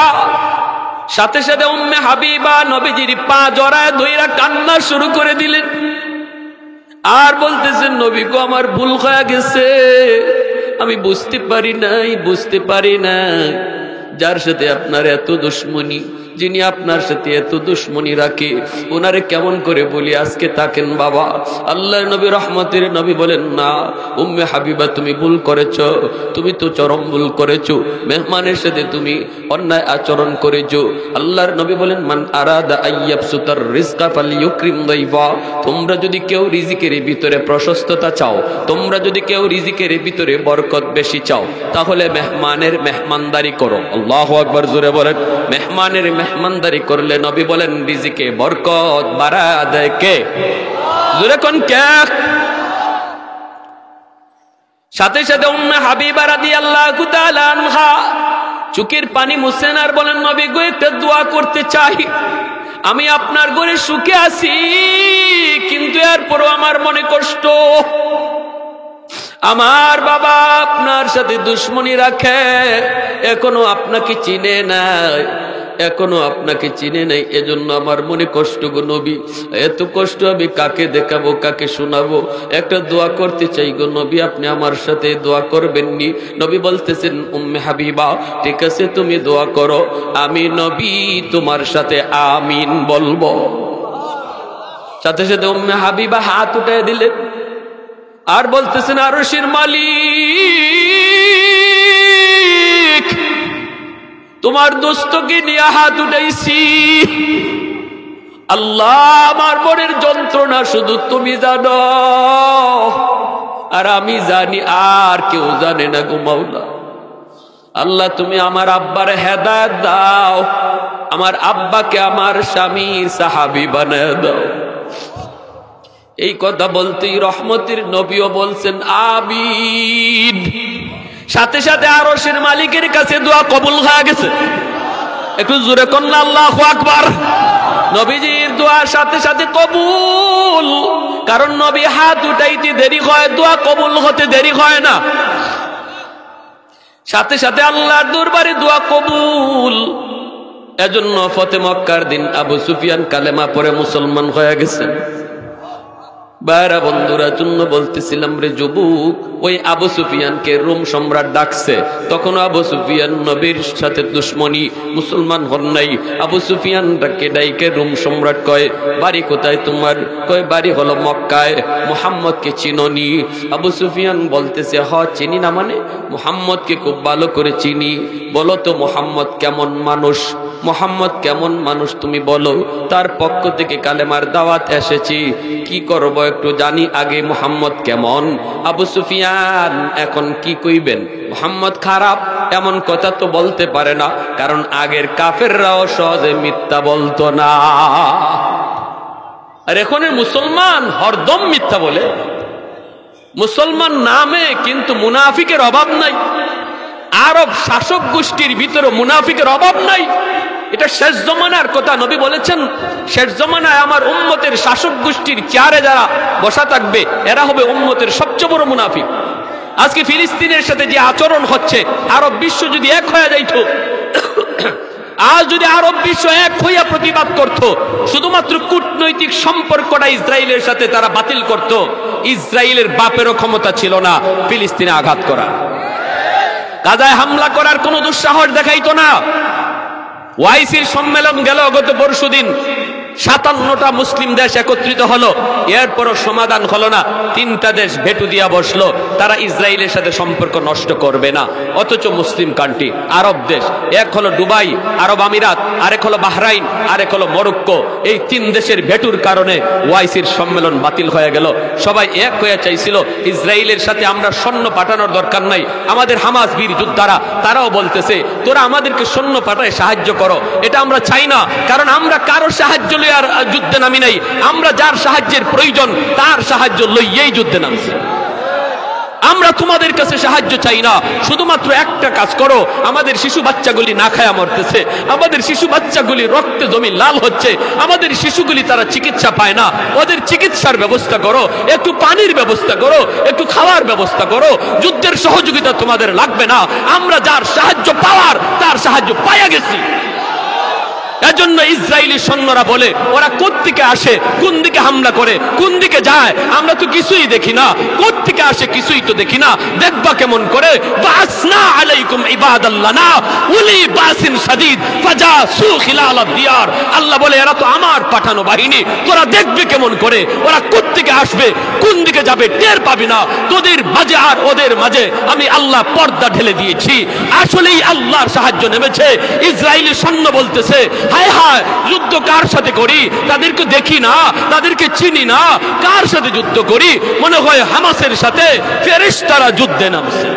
সাথে সাথে উম্মে হাবিবা নবীজির পা জড়ায় ধইরা কান্না শুরু করে দিলেন। আর বলতেছেন, নবী গো, আমার ভুল হয়ে গেছে, আমি বুঝতে পারি নাই যার সাথে আপনার এত দুশ্মনী, যিনি আপনার সাথে এত দুশ্মনী রাখে, ওনারে কেমন করে বলি আজকে থাকেন বাবা। আল্লাহ নবী রহমতের নবী বলেন, না উম্মে হাবিবা, তুমি ভুল করেছো, তুমি তো চরম ভুল করেছো, মেহমানের সাথে তুমি অন্যায় আচরণ করেছো। আল্লাহর নবী বলেন, মান আরাদা আইয়াবসুতার রিজকা ফালিয়ুকরিম দাইফা, তোমরা যদি কেউ রিজিকের ভিতরে প্রশস্ততা চাও, তোমরা যদি কেউ রিজিকের ভিতরে বরকত বেশি চাও, তাহলে মেহমানের মেহমানদারি করো। আল্লাহু আকবার, জোরে বলেন। মেহমানের মেহমানদারি করলে নবী বলেন রিজিকে বরকত বাড়ায় দেয় কে? জোরে কোন কে? সাথে সাথে উম্মে হাবিবা রাদিয়াল্লাহু তাআলা আনহা চোখের পানি মুছেন আর বলেন, নবী গো, একটা দোয়া করতে চাই। আমি আপনার ঘরে সুখে আছি, কিন্তু এরপরও আমার মনে কষ্ট। আমার বাবা আপনার সাথে দুশ্মনী রাখে, এখনো আপনাকে চিনে নাই, এজন্য আমার মনে কষ্ট গো নবী। এত কষ্ট আমি কাকে দেখাবো, কাকে শোনাবো? একটা দোয়া করতে চাই গো নবী, আপনি আমার সাথে দোয়া করবেননি? নবী বলতেছেন, উম্মে হাবিবা, ঠিক আছে, তুমি দোয়া করো, আমি নবী তোমার সাথে আমিন বলবো। সাথে সাথে উম্মে হাবিবা হাত উঠায় দিলেন আর বলতেছেন, আরশের মালিক, তোমার দোস্তকে নিয়ে হাত উঠাইছি। আল্লাহ, আমার মনের যন্ত্রণা শুধু তুমি জানো, আর আমি জানি, আর কেউ জানে না গো মাওলা। আল্লাহ, তুমি আমার আব্বার হেদায়েত দাও, আমার আব্বাকে আমার স্বামীর সাহাবী বানায় দাও। এই কথা বলতেই রহমতের নবীও বলছেন আমিন। সাথে সাথে আরশের মালিকের কাছে দোয়া কবুল হয়ে গেছে। একটু জোরে কন্যা আল্লাহু আকবার। নবীজির দোয়ার সাথে সাথে কবুল, কারণ নবী হাত উঠাইতে দেরি হয়, দোয়া কবুল হতে দেরি হয় না। সাথে সাথে আল্লাহর দরবারে দোয়া কবুল। এজন্য ফতে মক্কার দিন আবু সুফিয়ান কালেমা পড়ে মুসলমান হয়ে গেছেন। বাইরা বন্ধুরা, জন্য বলতেছিলাম রে যুবক, ওই আবু সুফিয়ানকে রোম সম্রাট ডাকছে, তখন আবু সুফিয়ান নবীর সাথে দুশ্মনী, মুসলমান হন নাই। আবু সুফিয়ান ডাইকে রোম সম্রাট কয়, বাড়ি কোথায় তোমার? কয়, বাড়ি হলো মক্কায়। মুহাম্মদকে চিনোনি? আবু সুফিয়ান বলতেছে, হ চিনি না মানে? মুহাম্মদকে খুব ভালো করে চিনি। বলো তো মুহাম্মদ কেমন মানুষ? মুহাম্মদ কেমন মানুষ তুমি বলো, তার পক্ষ থেকে কালেমার দাওয়াত এসেছি, কি করব একটু জানি আগে মুহাম্মদ কেমন। আবু সুফিয়ান এখন কি কইবেন, মুহাম্মদ খারাপ এমন কথা তো বলতে পারে না, কারণ আগের কাফেররাও সহজে মিথ্যা বলতো না। আর এখন মুসলমান হরদম মিথ্যা বলে। মুসলমান নামে কিন্তু মুনাফিকের অভাব নাই। আরব শাসক গোষ্ঠীর ভিতরে মুনাফিকের অভাব নাই। এটা শেষ জমানার কথা, নবী বলেছেন শেষ জমানায় আমার উম্মতের শাসক গোষ্ঠীর চেয়ারে যারা বসা থাকবে এরা হবে উম্মতের সবচেয়ে বড় মুনাফিক। আজকে ফিলিস্তিনের সাথে যে আচরণ হচ্ছে, আরব বিশ্ব যদি এক হয়ে যাইত, আজ যদি আরব বিশ্ব এক হইয়া প্রতিবাদ করত, শুধুমাত্র কূটনৈতিক সম্পর্কটা ইসরায়েলের সাথে তারা বাতিল করত, ইসরায়েলের বাপেরও ক্ষমতা ছিল না ফিলিস্তিনে আঘাত করা, গাজায় হামলা করার কোন দুঃসাহস দেখাইতো না। ওআইসির সম্মেলন গেল গত পরশুদিন, 57টা মুসলিম দেশ একত্রিত হলো, এরপরও সমাধান হলো না। 3টা দেশ ভেটু দিয়া বসলো, তারা ইসরায়েলের সাথে সম্পর্ক নষ্ট করবে না। অথচ মুসলিম কান্ট্রি, আরব দেশ, এক হলো দুবাই আরব আমিরাত, আরেক হলো বাহরাইন, আরেক হলো মরক্কো, এই 3 দেশের ভেটুর কারণে ওআইসির সম্মেলন বাতিল হয়ে গেল। সবাই এক হয়ে চাইছিল ইসরায়েলের সাথে আমরা সৈন্য পাঠানোর দরকার নাই। আমাদের হামাস বীর যোদ্ধারা তারাও বলতেছে তোরা আমাদেরকে সৈন্য পাঠায় সাহায্য করো, এটা আমরা চাই না, কারণ আমরা কারো সাহায্য আর যুদ্ধে নামি নাই, আমরা যার সাহায্যের প্রয়োজন তার সাহায্য লইয়েই যুদ্ধে নামছি। আমরা তোমাদের কাছে সাহায্য চাই না, শুধুমাত্র একটা কাজ করো, আমাদের শিশু বাচ্চাগুলি না খায়া মরতেছে, আমাদের শিশু বাচ্চাগুলি রক্তে জমি লাল হচ্ছে, আমাদের শিশুগুলি তারা চিকিৎসা পায় না, ওদের চিকিৎসার ব্যবস্থা করো, একটু পানির ব্যবস্থা করো, একটু খাওয়ার ব্যবস্থা করো। যুদ্ধের সহযোগিতা তোমাদের লাগবে না, আমরা যার সাহায্য পাওয়ার তার সাহায্য পাইয়া গেছি। এজন্য ইসরায়েলি সৈন্যরা বলে ওরা কোত্থেকে আসে, কোন দিকে হামলা করে, কোন দিকে যায়, আমরা তো কিছুই দেখি না, কোত্থেকে আসে কিছুই তো দেখি না, দেখবা কেমন করে। বাসনা আলাইকুম ইবাদাল্লানা উলি বাসিন শাদীদ ফাজাসু খিলালাদ দিয়ার, আল্লাহ বলে এরা তো আমার পাঠানো বাহিনী, তোরা দেখবে কেমন করে, ওরা কোত্থেকে আসবে, কোন দিকে যাবে টের পাবি না। তোদের মাঝে আর ওদের মাঝে আমি আল্লাহ পর্দা ঢেলে দিয়েছি। আসলেই আল্লাহর সাহায্য নেমেছে। ইসরায়েলি সৈন্য বলতেছে হায় হায়, যুদ্ধ কার সাথে করি, তাদেরকে দেখি না, তাদেরকে চিনি না, কার সাথে যুদ্ধ করি, মনে হয় হামাসের সাথে ফেরেশতারা যুদ্ধে নামছে।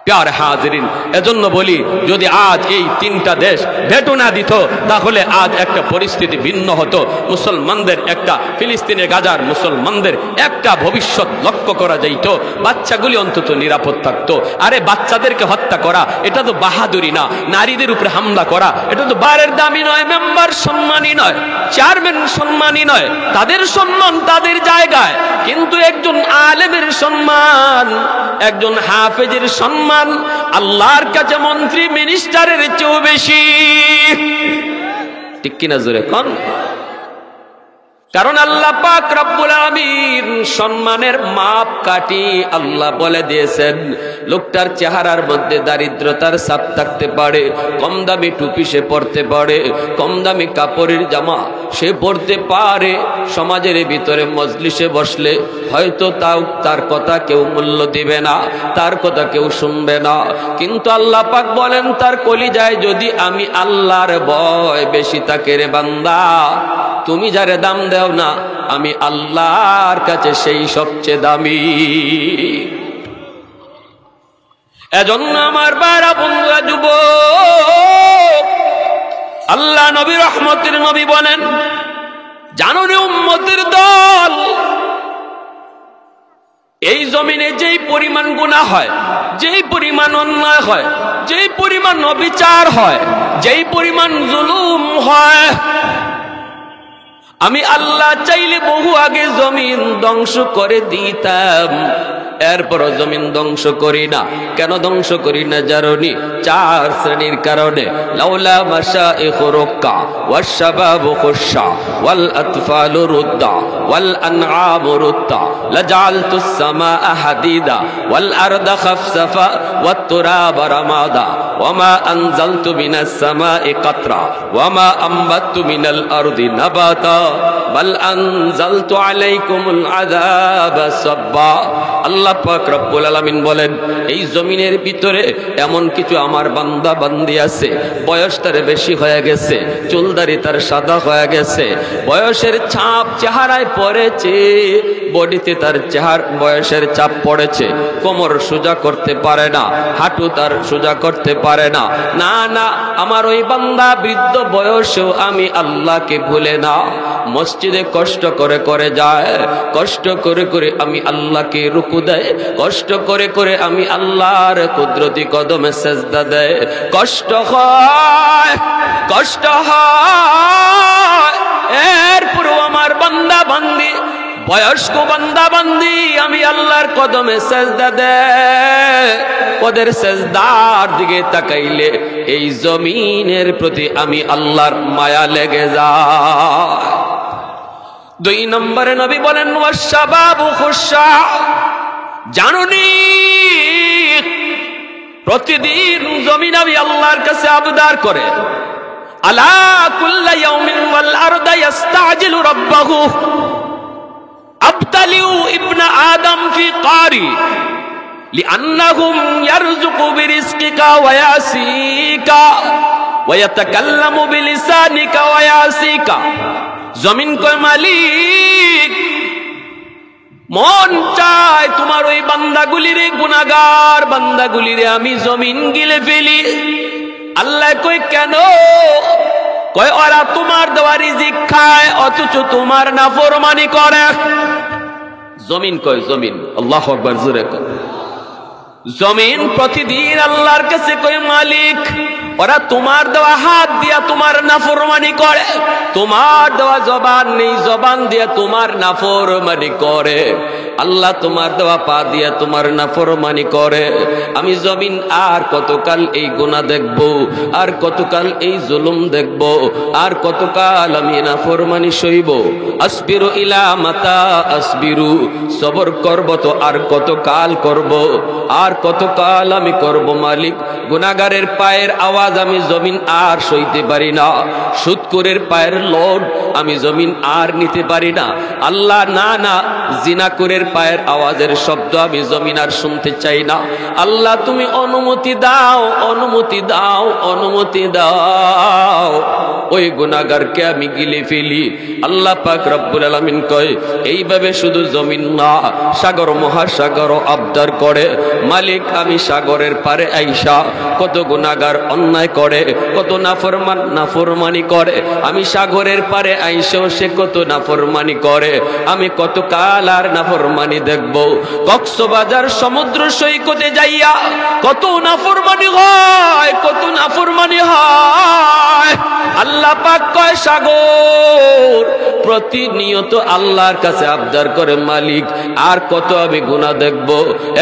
প্যার হাজিরিন, এজন্য বলি যদি আজ এই 3টা দেশ ভেটো না দিত তাহলে আজ একটা পরিস্থিতি ভিন্ন হতো। মুসলমানদের একটা, ফিলিস্তিনের গাজার মুসলমানদের একটা ভবিষ্যৎ লক্ষ্য করা যাইত, বাচ্চাগুলি অন্তত নিরাপদ থাকতো। আরে বাচ্চাদেরকে হত্যা করা এটা তো বাহাদুরি না, নারীদের উপরে হামলা করা এটা তো বারের দামি নয়, মেম্বার সম্মানী নয়, চেয়ারম্যান সম্মানী নয়, তাদের সম্মান তাদের জায়গায়, কিন্তু একজন আলেমের সম্মান, একজন হাফেজের সম্মান আল্লাহর কাছে মন্ত্রী মিনিস্টারের চেয়েও বেশি। ঠিক কিনা জোরে কোন? কারণ আল্লাহ পাক রব্বুল আলামিন সম্মানের মাপ কাটি আল্লাহ বলে দিয়েছেন। লোকটার চেহারার মধ্যে দারিদ্রতার ছাপ থাকতে পারে, কম দামি টুপি সে পরতে পারে, কম দামি কাপড়ের জামা সে পরতে পারে, সমাজের ভিতরে মজলিসে বসলে হয়তো তার কথা কেউ মূল্য দিবে না, তার কথা কেউ শুনবে না, কিন্তু আল্লাহ পাক বলেন তার কলিজায় যদি আমি আল্লাহর ভয় বেশি থাকে রে বান্দা, তুমি যারে দাম দাও না আমি আল্লাহর কাছে সেই সবচেয়ে দামি। এজন্য আমার বারা বন্ধুরা, যুবক, আল্লাহ নবী রহমতের নবী বলেন জানো রে উম্মতের দল, এই জমিনে যেই পরিমাণ গুনাহ হয়, যেই পরিমাণ অন্যায় হয়, যেই পরিমাণ অবিচার হয়, যেই পরিমাণ জুলুম হয়, আমি আল্লাহ চাইলে বহু আগে জমিন ধ্বংস করে দিতাম, এরপরও জমিন ধ্বংস করি না। কেন ধ্বংস করি না জানোনি? 4 শ্রেণীর কারণে। লাউলা মাশাইখু রুক্কা ওয়াশ শাবাবু খুশা ওয়াল আতফালু রুদ্দা ওয়াল আনআমু রুদ্দা লাজালতুস সামাআ হাদিদা ওয়াল আরদা খাফসাফা ওয়াত তুরাবা রামাদা ওয়ামা আনজালতু মিনাস সামাই কাতরা ওয়ামা আমবাতু মিনাল আরদি নাবাতা বাল আনজালতু আলাইকুমুল আযাবা সাব্বা। আল্লাহ পাক রব্বুল আলামিন বলেন এই জমিনের ভিতরে এমন কিছু আমার বান্দা বান্দি আছে বয়স তার বেশি হয়ে গেছে, চুলদারি তার সাদা হয়ে গেছে, বয়সের ছাপ চেহারায় পড়েছে, বডিতে তার বয়সের ছাপ পড়েছে, কোমর সোজা করতে পারে না, হাঁটু তার সোজা করতে পারে না। না না, আমার ওই বান্দা বৃদ্ধ বয়সেও আমি আল্লাহকে ভুলে না, মসজিদে কষ্ট করে করে যায়, কষ্ট করে করে আমি আল্লাহকে রুকু দেয়, কষ্ট করে করে আমি আল্লাহর কুদরতি কদমে সেজদা দেয়, কষ্ট হয় কষ্ট হয়। এরপরও আমার বান্দা বান্দি, বয়স্ক বান্দা বান্দি আমি আল্লাহর কদমে সেজদা দেয়, ওদের সেজদার দিকে তাকাইলে এই জমিনের প্রতি আমি আল্লাহর মায়া লেগে যায়। 2 নম্বরে নবী বলেন ওয়াশাবাবু খুশা, জানুনি প্রতিদিন জমিন আমি আল্লাহর কাছে আবদার করে, আলা কুল্লা ইয়াউমিন ওয়াল আরদা ইস্তাজিলু রাব্বাহু আবতালিউ ইবনা আদম ফি কারি লিআন্নাহুম ইয়ারযুকু বিরিজকিকা ওয়া ইয়াসিকা ওয়া ইয়াতাকাল্লামু বিলিসানিকা ওয়া ইয়াসিকা। জমিন কয় মালিক, মন চায় তোমার ওই বান্দাগুলিরে, গুনাহগার বান্দাগুলিরে আমি জমিন গিলে ফেলি। আল্লাহ কই কেন? কয় ওরা তোমার দেওয়া রিজিক খায় অথচ তোমার নাফরমানি করে। জমিন কয় জমিন, আল্লাহু আকবার জোরে কয়। জমিন প্রতিদিন আল্লাহর কাছে কয় মালিক, ওরা তোমার দেওয়া হাত দিয়া তোমার নাফরমানি করে, তোমার দেওয়া জবান নেই, জবান দিয়া তোমার নাফরমানি করে। আল্লাহ তোমার দেওয়া পা দিয়া তোমার নাফরমানি করে। আমি জমিন আর কতকাল এই গুনাহ দেখব, আর কতকাল এই জুলুম দেখব, আর কতকাল আমি নাফরমানি সইব। আসবিরু ইলা মাতা আসবিরু, সবর করব তো আর কতকাল করব, আর কতকাল আমি করব মালিক। গুনাহগারের পায়ের আওয়াজ আমি জমিন আর সইতে পারি না, সুদখোরের পায়ের লোড আমি জমিন আর নিতে পারি না। আল্লাহ না না, জিনাকুরের পায়ের আওয়াজের শব্দ আমি জমিন আর শুনতে চাই না। আল্লাহ তুমি অনুমতি দাও, অনুমতি দাও, অনুমতি দাও, ওই গুনাহগারকে আমি গিলে ফেলি। আল্লাহ পাক রব্বুল আলামিন কয় এইভাবে শুধু জমিন না, সাগর মহাসাগর আবদার করে, মালিক আমি সাগরের পারে আইসা কত গুনাহগার অন্যায় করে, কত নাফরমানি করে, আমি সাগরের পারে আইসাও সে কত নাফরমানি করে, আমি কত কাল আর নাফরমানি দেখব। কক্সবাজার সমুদ্র সৈকতে যাইয়া কত নাফরমানি হয়, কত নাফরমানি হয়। আল্লাহ পাক কয় সাগর প্রতিনিয়ত আল্লাহর কাছে আবদার করে মালিক আর কত আমি গুনাহ দেখব,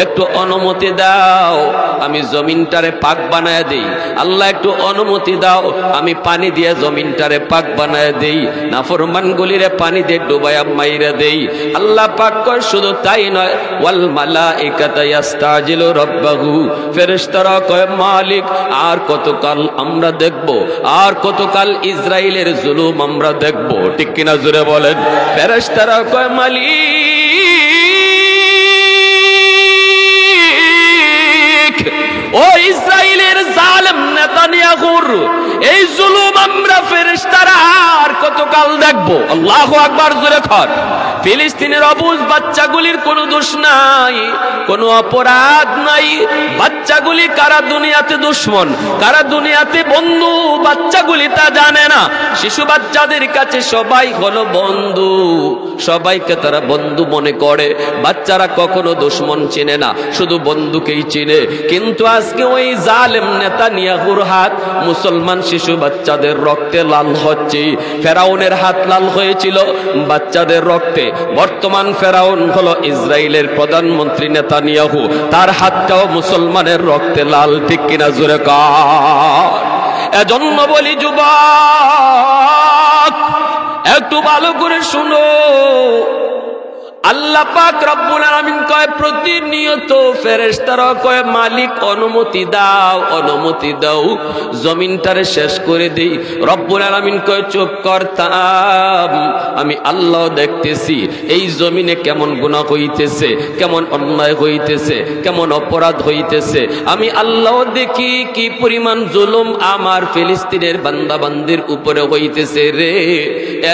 একটু অনুমতি দাও আমি জমিনটারে পাক বানায় দেই। আল্লাহ একটু অনুমতি দাও আমি পানি দিয়ে জমিনটারে পাক বানায় দেই, নাফরমান গুলিরে পানি দিয়ে ডুবায়া মাইরা দেই। আল্লাহ পাক কয় শুধু তাই নয়, ওয়াল মালাইকাতু ইস্তাজিলু রাব্বাহু, ফেরেশতারা কয় মালিক আর কতকাল আমরা দেখব, আর কতকাল ইসরাইলের জুলুম আমরা দেখব। ঠিক কিনা জোরে বলেন। ফেরেশতারা কয় মালিক ও ইসরাইলের জালেম নেতানিয়াহুর এই জুলুম আমরা ফেরেশতারা আর কতকাল দেখব। আল্লাহু আকবার জোরে কর। ফিলিস্তিনের অবুঝ বাচ্চাগুলির কোনো দোষ নাই, কোনো অপরাধ নাই। বাচ্চাগুলি কারা দুনিয়াতে দুশ্মন, কারা দুনিয়াতে বন্ধু, বাচ্চাগুলি তা জানে না। শিশু বাচ্চাদের কাছে সবাই হলো বন্ধু, সবাইকে তারা বন্ধু মনে করে। বাচ্চারা কখনো দুশ্মন চিনে না, শুধু বন্ধুকেই চিনে। কিন্তু আজকে ওই জালেম নেতানিয়াহুর হাত মুসলমান শিশু বাচ্চাদের রক্তে লাল হচ্ছে। ফেরাউনের হাত লাল হয়েছিল বাচ্চাদের রক্তে। বর্তমান ফেরাউন হলো ইসরায়েলের প্রধানমন্ত্রী নেতানিয়াহু, তার হাতটাও মুসলমানের রক্তে লাল। ঠিক কিনা জোরে কর। এজন্য বলি যুবক একটু ভালো করে শুনো, আল্লাহ পাক রব্বুল আলামিন কয় প্রতিনিয়ত ফেরেশতারা কয় মালিক অনুমতি দাও, অনুমতি দাও, জমিনটারে শেষ করে দেই। রব্বুল আলামিন কয় চুপ কর থাম, আমি আল্লাহ দেখতেছি এই জমিনে কেমন গুনাহ হইতেছে, কেমন অন্যায় হইতেছে, কেমন অপরাধ হইতেছে। আমি আল্লাহ দেখি কি পরিমাণ জুলুম আমার ফিলিস্তিনের বান্দা বান্দির উপরে হইতেছে রে।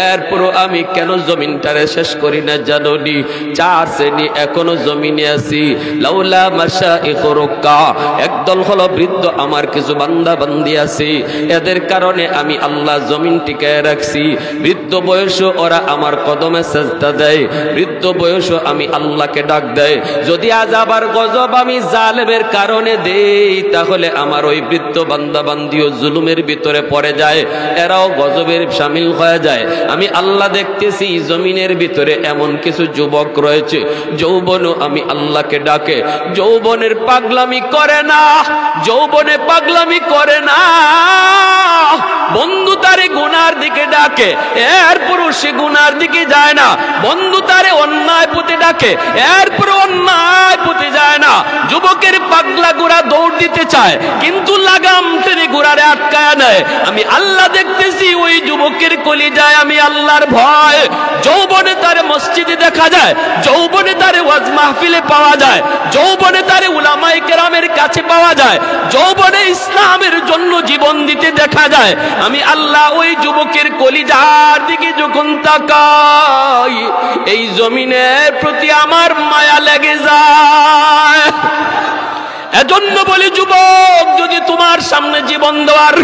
এরপর আমি কেন জমিনটারে শেষ করি না জানোনি? 4 শ্রেণী এখনো জমিনে আছি। লাউলা মাশাইখুর রুক্কা, একদল হলো বৃদ্ধ আমার কিছু বান্দা বান্দি আছে, এদের কারণে আমি আল্লাহ জমিন টিকায় রাখছি। বৃদ্ধ বয়সে ওরা আমার কদমে সেজদা দেয়, বৃদ্ধ বয়সে আমি আল্লাহকে ডাক দেয়। যদি আজ আবার গজব আমি জালেমের কারণে দেই, তাহলে আমার ওই বৃদ্ধ বান্দা বান্দিও জুলুমের ভিতরে পড়ে যায়, এরাও গজবের শামিল হয়ে যায়। আমি আল্লাহ দেখতেছি জমিনের ভিতরে এমন কিছু যুবক রয়েছে, যৌবনও আমি আল্লাহকে ডাকে, যৌবনের পাগলামি করে না, যৌবনে পাগলামি করে না। বন্ধু তারে গুনার দিকে ডাকে, এরপরও সে গুনার দিকে যায় না। বন্ধু তারে অন্যায় পথে ডাকে, এরপর অন্যায় পথে যায় না। যুবকের পাগলা গোড়া দৌড় দিতে চায়, কিন্তু লাগাম টেনে গোড়ারে আটকায় নেয়। আমি আল্লাহ দেখতেছি ওই যুবকের কলিজায় আমি আল্লাহর ভয়। যৌবনে তারে মসজিদে দেখা যায়, যৌবনে তারে ওয়াজ মাহফিলে পাওয়া যায়, যৌবনে তারে উলামায়ে কেরামের কাছে পাওয়া যায়, যৌবনে ইসলামের জন্য জীবন দিতে দেখা যায়। আমি আল্লাহ ওই যুবকের কলিজার দিকে যখন তাকাই, এই জমিনের প্রতি আমার মায়া লেগে যায়। এজন্য বলি যুবক, যদি তোমার সামনে জীবন দেওয়ার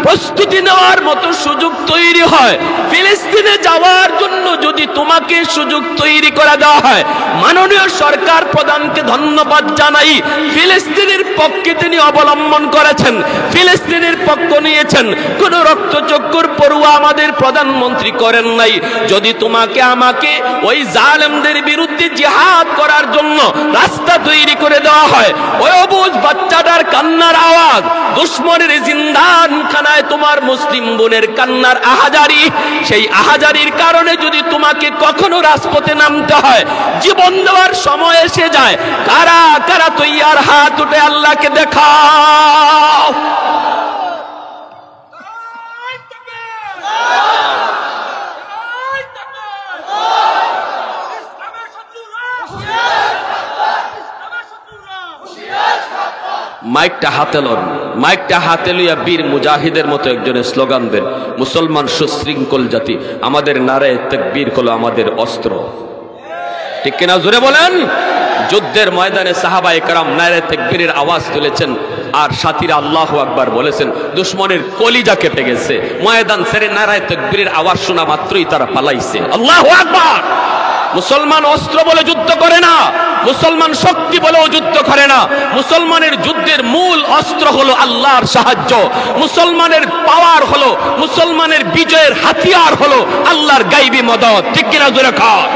প্রস্তুতি নেওয়ার মতো সুযোগ তৈরি হয়, ফিলিস্তিনে যাওয়ার জন্য যদি তোমাকে সুযোগ তৈরি করে দেওয়া হয়, মাননীয় সরকার প্রধানকে ধন্যবাদ জানাই। ফিলিস্তিনের পক্ষে তিনি অবলম্বন করেছেন, ফিলিস্তিনের পক্ষ নিয়েছেন, কোন রক্তচক্ষুর পড়ুয়া আমাদের প্রধানমন্ত্রী করেন নাই। যদি তোমাকে আমাকে ওই জালেমদের বিরুদ্ধে জিহাদ করার জন্য রাস্তা তৈরি করে দেওয়া হয়, ওই বাচ্চাটার কান্নার আওয়াজ, দুশ্মনের জিন্দান খানায় তোমার মুসলিম বোনের কান্নার আহাজারি, সেই আহাজারির কারণে যদি তোমাকে কখনো রাজপথে নামতে হয়, জীবন দেওয়ার সময় এসে যায়, কারা কারা তৈয়ার? হাত উঠে আল্লাহকে দেখাও। মাইকটা হাতে লন, মাইকটা হাতে লইয়া বীর মুজাহিদের মতো একজনের স্লোগান দেন, মুসলমান সুশৃঙ্খল জাতি, আমাদের নারায়ে তাকবীর হলো আমাদের অস্ত্র। ঠিক কিনা? জোরে বলেন। যুদ্ধের ময়দানে সাহাবায়ে কেরাম নারায়ে তাকবীরের আওয়াজ তুলেছেন, আর সাথীরা আল্লাহু আকবার বলেছেন। দুশমনের কলিজা কেঁপে গেছে, ময়দান ছেড়ে নারায়ে তাকবীরের আওয়াজ শোনা মাত্রই তারা পালাইছে। আল্লাহু আকবার। মুসলমান অস্ত্র বলে যুদ্ধ করে না, মুসলমান শক্তি বলেও যুদ্ধ করে না। মুসলমানের যুদ্ধের মূল অস্ত্র হলো আল্লাহর সাহায্য, মুসলমানের পাওয়ার হলো, মুসলমানের বিজয়ের হাতিয়ার হলো আল্লাহর গায়বী মদদ। ঠিক কিনা? জোরে খান।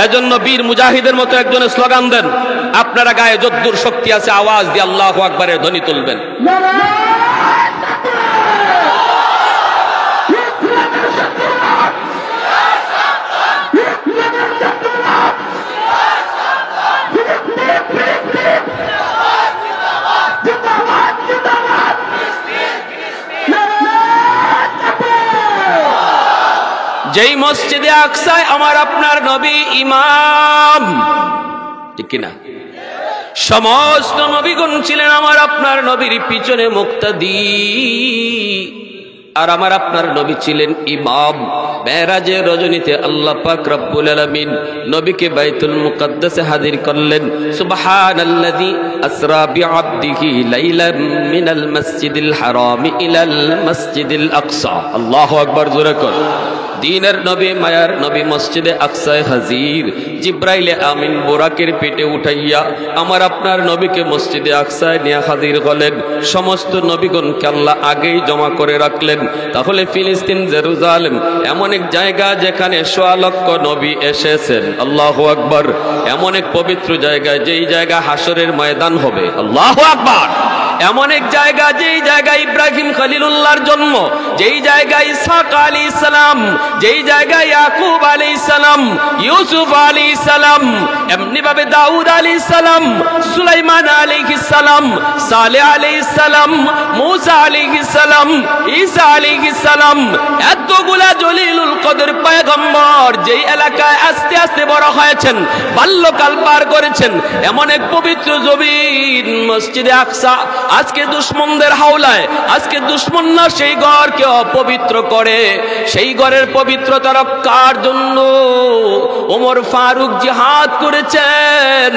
এজন্য বীর মুজাহিদের মতো একজনের স্লোগান দেন। আপনারা গায়ে যদ্দুর শক্তি আছে আওয়াজ দিয়ে আল্লাহু আকবারের ধ্বনি তুলবেন। যেই মসজিদে আকসায় আমার আপনার নবী ইমাম, ঠিক কিনা? সমস্ত নবীগণ ছিলেন আমার আপনার নবীর পিছনে মুক্তাদি, আর আমার আপনার নবী ছিলেন ইমাম। মেরাজের রজনীতে আল্লাহ পাক রব্বুল আলামিন নবীকে বাইতুল মুকাদ্দাসে হাজির করলেন। সুবহানাল্লাযী আসরা বিআবদিহি লাইলাম মিনাল মাসজিদিল হারাম ইলাল মাসজিদিল আকসা। আল্লাহু আকবার। জোরে কর। দিনের নবী, মায়ার নবী মসজিদে আকসায় হাজির। জিব্রাইলে আমিন বোরাকের পেটে উঠাইয়া আমার আপনার নবীকে মসজিদে আকসায় নিয়ে হাজির হলেন। সমস্ত নবীগণকে আল্লাহ আগেই জমা করে রাখলেন। তাহলে ফিলিস্তিন, জেরুজালেম এমন এক জায়গা যেখানে ১০০ লক্ষ নবী এসেছেন। আল্লাহু আকবার। এমন এক পবিত্র জায়গা, যেই জায়গা হাসরের ময়দান হবে। আল্লাহু আকবার। এমন এক জায়গা, যেই জায়গায় ইব্রাহিম খলিলুল্লাহর জন্ম, যেই জায়গায় ইসহাক আলাইহিস সালাম, যেই জায়গায় ইয়াকুব আলাইহিস সালাম, ইউসুফ আলাইহিস সালাম, এমনি ভাবে দাউদ আলাইহিস সালাম, সুলাইমান আলাইহিস সালাম, সালেহ আলাইহিস সালাম, মূসা আলাইহিস সালাম, ঈসা আলাইহিস সালাম, এতগুলা জলিলুল কদর পয়গম্বর যেই এলাকায় আস্তে আস্তে বড় হয়েছেন, বাল্যকাল পার করেছেন, এমন এক পবিত্র জমিন মসজিদে আকসা আজকে দুশমনদের হাওলায়, আজকে দুশমনরা সেই ঘরকে অপবিত্র করে, সেই ঘরের পবিত্রতা রক্ষার জন্য ওমর ফারুক জিহাদ করেছেন,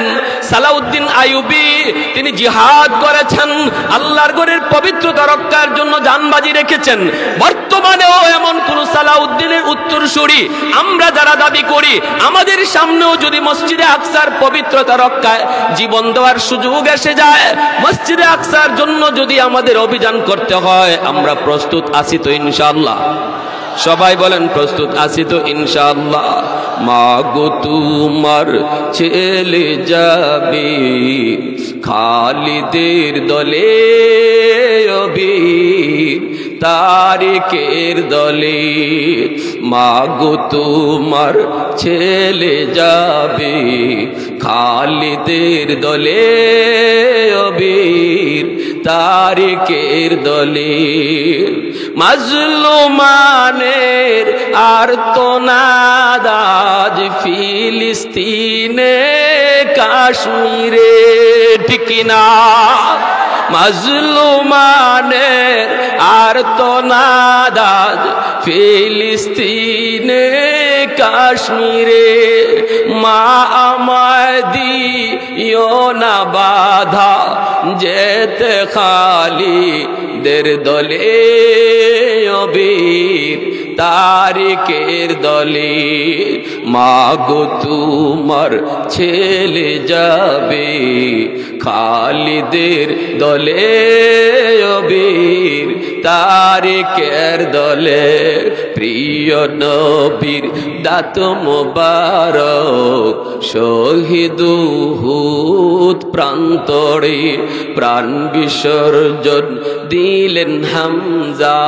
সালাউদ্দিন আইয়ুবী তিনি জিহাদ করেছেন, আল্লাহর ঘরের পবিত্রতা রক্ষার জন্য জানবাজি রেখেছেন। বর্তমানেও এমন কোন সালাউদ্দিনের উত্তরসূরি আমরা যারা দাবি করি, আমাদের সামনেও যদি মসজিদে আকসার পবিত্রতা রক্ষায় জীবন দেওয়ার সুযোগ এসে যায়, মসজিদে আকসার জন্য যদি আমাদের অভিযান করতে হয়, আমরা প্রস্তুত আছি তো ইনশাআল্লাহ? সবাই বলেন প্রস্তুত আছি তো ইনশাআল্লাহ? মাগো তোমার ছেলে যাবে খালিদের দলে, অবীর তারিকের দলে, মাগো তোমার ছেলে যাবে খালিদের দলে, অবীর তারিকের দলে। মাজলুমানের আর্তনাদ আজ ফিলিস্তিনে কাশ্মীরে, ঠিক না? মাজলুমানের আর্তনাদ আজ ফিলিস্তিনে কাশ্মীরে, মা আমায় দিও না বাধা যেতে খালিদের দলে, অবীর তারিকের দলে। মাগো তোমার ছেলে যাবে খালিদের দলে, অবীর তারিকের দলে। প্রিয় নবীর দাত মোবারক শহীদ উহুদ প্রান্তরে প্রাণ বিসর্জন দিলেন হামজা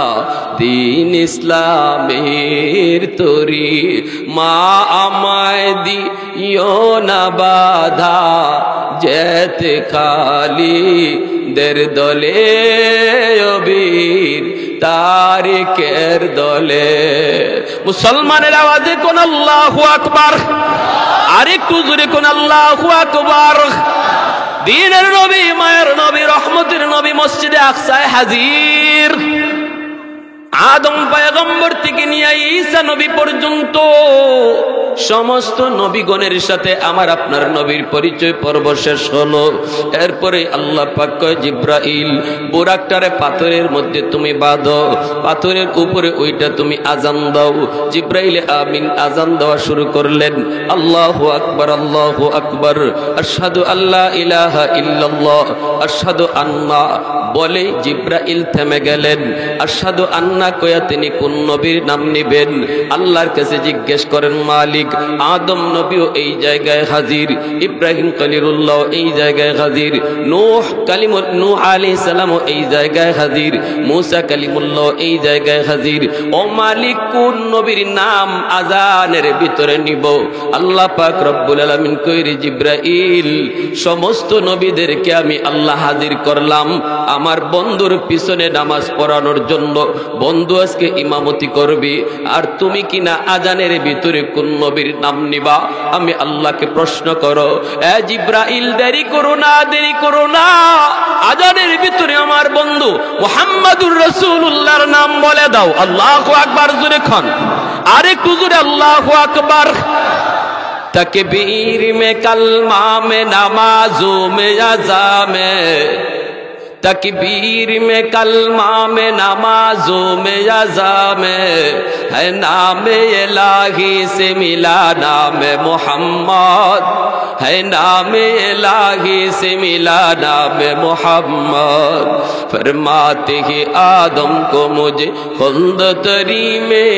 দিন ইসলামের তরি। মা আমায় দিও না বাধা যেতে খালিদের দলে, অবীর তারিকের দলে। মুসলমানের আওয়াজে কোন আল্লাহু আকবার, আরেকটু জোরে কোন আল্লাহু আকবার। দ্বীনের নবী, মায়ের নবী, রহমতের নবী মসজিদে আকসায় হাজির। আদম পয়গম্বর থেকে নিয়ে ঈসা নবী পর্যন্ত সমস্ত নবীগণের সাথে আমার আপনার নবীর পরিচয় পর্ব শেষ হলো। এরপরে আল্লাহ পাক কয়, জিব্রাইল বুরাকটারে পাথরের মধ্যে তুমি বাঁধো, পাথরের উপরে ওইটা তুমি আজান দাও। জিব্রাইল আমিন আজান দেওয়া শুরু করলেন। আল্লাহু আকবার, আল্লাহু আকবার, আশহাদু আল্লা ইলাহা ইল্লাল্লাহ, আশহাদু আন্না বলে জিব্রাইল থেমে গেলেন। আশহাদু আন্না কয়া তিনি কোন নবীর নাম নিবেন? আল্লাহর কাছে জিজ্ঞেস করেন মালিক। আদম নবীও এই জায়গায় হাজির, ইব্রাহিম খলিলুল্লাহ এই জায়গায় হাজির, নূহ আলাইহিস সালামও এই জায়গায় হাজির, মূসা কালিমুল্লাহ এই জায়গায় হাজির। ও মালিক, কোন নবীর নাম আজানের ভিতরে নিব? আল্লাহ পাক রব্বুল আলামিন কইরে, জিব্রাইল সমস্ত নবীদেরকে আমি আল্লাহ হাজির করলাম আমার বন্ধুর পিছনে নামাজ পড়ানোর জন্য। বন্ধু আজকে ইমামতি করবি, আর তুমি কিনা আজানের ভিতরে কোন নবীর নাম নিবা? আমি আল্লাহকে প্রশ্ন করো, এ জিব্রাইল দেরি করো না, দেরি করো না, আজানের ভিতরে আমার বন্ধু মুহাম্মাদুর রাসূলুল্লাহর নাম বলে দাও। আল্লাহু আকবার জোরে খান, আরেকটু জোরে আল্লাহু আকবার। तकबीर में कलमा में नमाजों में अज़ा में, तकबीर में कलमा में नमाजों में अज़ा में है नाम इलाही से मिला नाम मोहम्मद, है नाम इलाही से मिला नाम मोहम्मद। फरमाते ही आदम को मुझे खुंद तरी में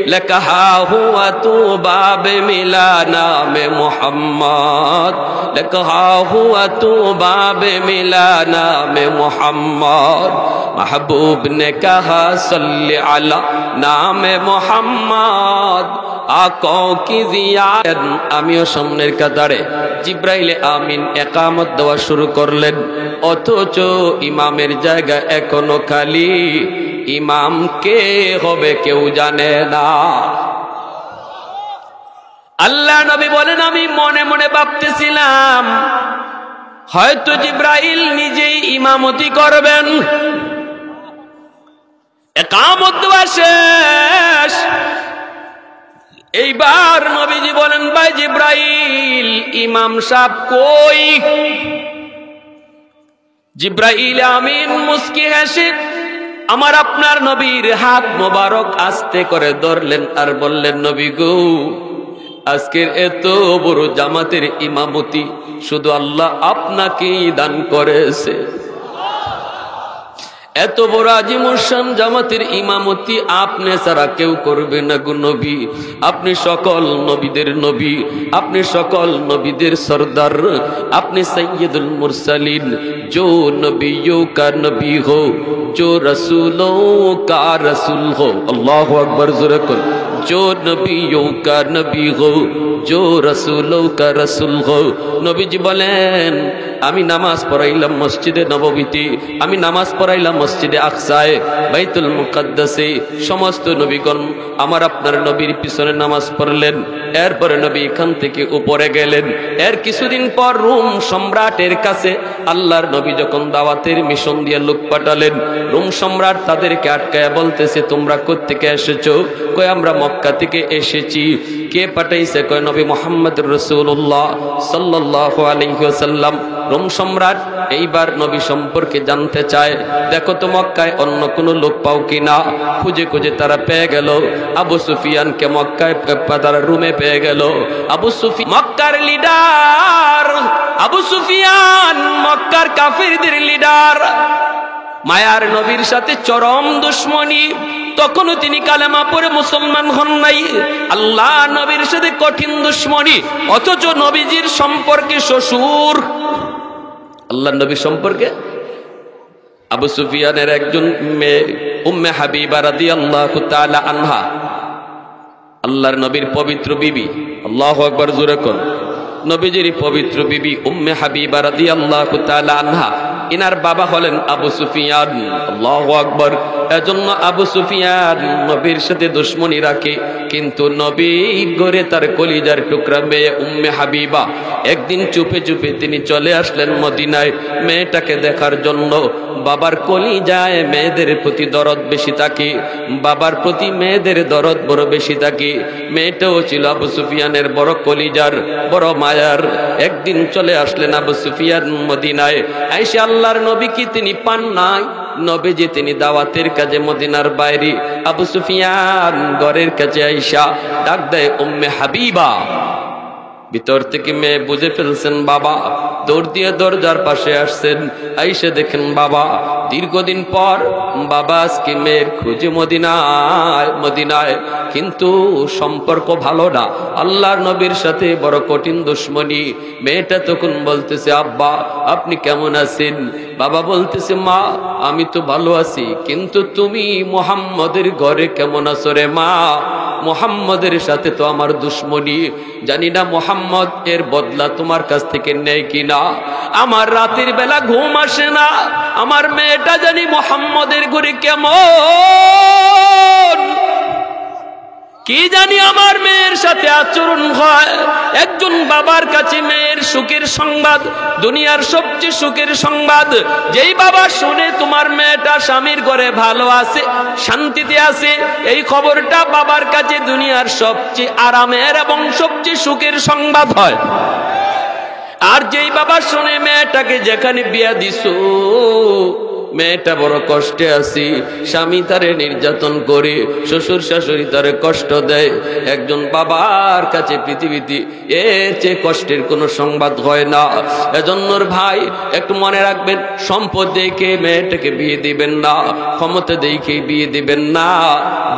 लकहा हुआ तू बाब मिला नाम मोहम्मद, लकहा हुआ तू बाब मिला नाम नामे मोहम्मद। महबूब ने कहा सल्ले अला नामे मोहम्मद। आकों की जियारत आमियो सामনের কাতারে জিব্রাইল আমিন একামত দেওয়া শুরু করলেন, অথচ ইমামের জায়গা এখনো খালি। ইমাম কে হবে কেউ জানে না। আল্লাহ নবী বলেন, আমি মনে মনে ভাবতেছিলাম হয়তো জিব্রাইল নিজেই ইমামতি করবেন। একামত দেওয়া শেষ। এইবার নবীজি বলেন, ভাই জিব্রাইল ইমাম সাহেব কই? জিব্রাইল আমিন মুস্কি হেসে আমার আপনার নবীর হাত মোবারক আস্তে করে ধরলেন আর বললেন, নবী গো, আজকের এত বড় জামাতের ইমামতি শুধু আল্লাহ আপনাকেই দান করেছে। এত বড় আজিমুশান জামাতের ইমামতি আপনি ছাড়া কেউ করবে না গো নবী। আপনি সকল নবীদের নবী, আপনি সকল নবীদের সরদার, আপনি সৈয়দুল মুরসালিন। जो नबियों का नबी हो, जो रसूलों का रसूल हो। अल्लाह अकबर ज़ुरकुल। जो नबियों का नबी हो, जो रसूलों का रसूल हो। নবীজি বলেন, আমি নামাজ পড়াইলাম মসজিদে নববীতে, আমি নামাজ পড়াইলাম মসজিদে আকসায়, বাইতুল মুকাদ্দাসে। সমস্ত নবীগণ আমার আপনার নবীর পিছনে নামাজ পড়লেন। এরপরে নবী এখান থেকে উপরে গেলেন। এর কিছুদিন পর রোম সম্রাটের কাছে আল্লাহর নবী যখন দাওয়াতের মিশন দিয়ে লোক পাঠালেন, রোম সম্রাট তাদেরকে আটকায়া বলতেছে, তোমরা কোত্থেকে এসেছো? কয় আমরা মক্কা থেকে এসেছি। কে পাঠাইছে? কয় নবী মুহাম্মদ রাসূলুল্লাহ সাল্লাল্লাহু আলাইহি ওয়াসাল্লাম। রোম সম্রাট এইবার নবী সম্পর্কে জানতে চায়, দেখো তো মক্কায় অন্য কোনো লোক পাও কিনা। খুঁজে খুঁজে তারা পেয়ে গেল আবু সুফিয়ানকে, মক্কায় তারা রুমে পেয়ে গেল। আবু সুফিয়ান মক্কার লিডার, আবু সুফিয়ান মক্কার কাফিরদের লিডার। মায়ার নবীর সাথে চরম দুশ্মনী। তখনও তিনি কালেমা পড়ে মুসলমান হন নাই। আল্লাহ নবীর সাথে কঠিন দুশ্মনী, অথচ নবীজির সম্পর্কে শ্বশুর। আল্লাহ নবী সম্পর্কে আবু সুফিয়ানের একজন মেয়ে উম্মে হাবিবা রাদিয়াল্লাহু তাআলা আনহা, আল্লাহর নবীর পবিত্র বিবি। আল্লাহু আকবার জোরে কোন। নবীজির পবিত্র বিবি উম্মে হাবিবা রাদিয়াল্লাহু তাআলা আনহা, ইনার বাবা হলেন আবু সুফিয়ান। আল্লাহু আকবার। এজন্য আবু সুফিয়ান নবীর সাথে দুশ্মনী রাখে, কিন্তু নবীর ঘরে তার কলিজার টুকরা মেয়ে উম্মে হাবিবা একদিন চুপে চুপে তিনি চলে আসলেন মদিনায় মেয়েটাকে দেখার জন্য। বাবার কলিজায় মেয়েদের প্রতি দরদ বেশি থাকে, বাবার প্রতি মেয়েদের দরদ বড় বেশি থাকে। মেয়েটাও ছিল আবু সুফিয়ানের বড় কলিজার, বড় মায়ার। একদিন চলে আসলেন আবু সুফিয়ান মদিনায়। আইসা আল্লাহর নবী কি তিনি পান নাই? নবীজি তিনি দাওয়াতের কাজে মদিনার বাইরে। আবু সুফিয়ান ঘরের কাছে আইসা ডাক দেয় উম্মে হাবিবা। ভিতর থেকে মেয়ে বুঝে ফেলছেন বাবা, দৌড় দিয়ে দরজার পাশে আসছেন। আইসে দেখেন বাবা। দীর্ঘদিন পর বাবা আজকে মেয়ের খুঁজে মদিনায়, কিন্তু সম্পর্ক ভালো না। আল্লাহর নবীর সাথে বড় কঠিন দুশ্মনী। মেয়েটা তখন বলতেছে, আব্বা আপনি কেমন আছেন? বাবা বলতেছে, মা আমি তো ভালো আছি, কিন্তু তুমি মুহাম্মদের ঘরে কেমন আছো রে মা? মুহাম্মদের সাথে তো আমার দুশ্মনী, জানি না মুহাম্মদ এর বদলা তোমার কাছ থেকে নেয় কিনা। আমার রাতের বেলা ঘুম আসে না, আমার মেয়েটা জানি মুহাম্মদের ঘরে কেমন, কি জানি আমার মেয়ের সাথে আচরণ হয়। একজন বাবার কাছে মেয়ের সুখের সংবাদ দুনিয়ার সবচেয়ে সুখের সংবাদ। যেই বাবা শুনে তোমার মেয়েটা স্বামীর ঘরে ভালো আছে, শান্তিতে আছে, এই খবরটা বাবার কাছে দুনিয়ার সবচেয়ে আরামের এবং সবচেয়ে সুখের সংবাদ হয়। আর যেই বাবা শুনে মেয়েটাকে যেখানে বিয়া দিছো মেয়েটা বড় কষ্টে আছি, স্বামী তারে নির্যাতন করে, শ্বশুর শাশুড়ি তারে কষ্ট দেয়। একজন বাবার কাছে পৃথিবীতে এর চেয়ে কষ্টের কোনো সংবাদ হয় না। এজন্যর ভাই একটু মনে রাখবেন, সম্পদ দেখে মেয়েটাকে বিয়ে দিবেন না, ক্ষমতা দেখে বিয়ে দিবেন না।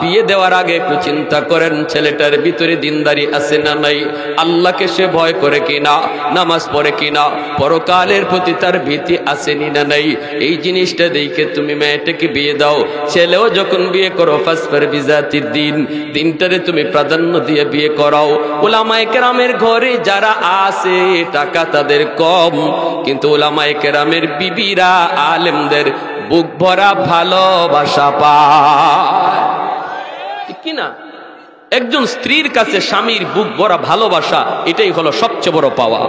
বিয়ে দেওয়ার আগে একটু চিন্তা করেন ছেলেটার ভিতরে দিনদারি আছে না নাই, আল্লাহকে সে ভয় করে কিনা, নামাজ পড়ে কিনা, পরকালের প্রতি তার ভীতি আসেনি না নাই। এই জিনিসটা দেখে তুমি মেয়েটাকে বিয়ে দাও। ছেলেও যখন বিয়ে করো ফাসফার বিজাতির দিন, দিনটারে তুমি প্রাধান্য দিয়ে বিয়ে করাও। উলামায়ে কেরামের ঘরে যারা আছে টাকা তাদের কম, কিন্তু উলামায়ে কেরামের বিবিরা আলেমদের বুক ভরা ভালোবাসা পায়, ঠিক কিনা? একজন স্ত্রীর কাছে স্বামীর বুক ভরা ভালোবাসা, এটাই হলো সবচেয়ে বড় পাওয়া।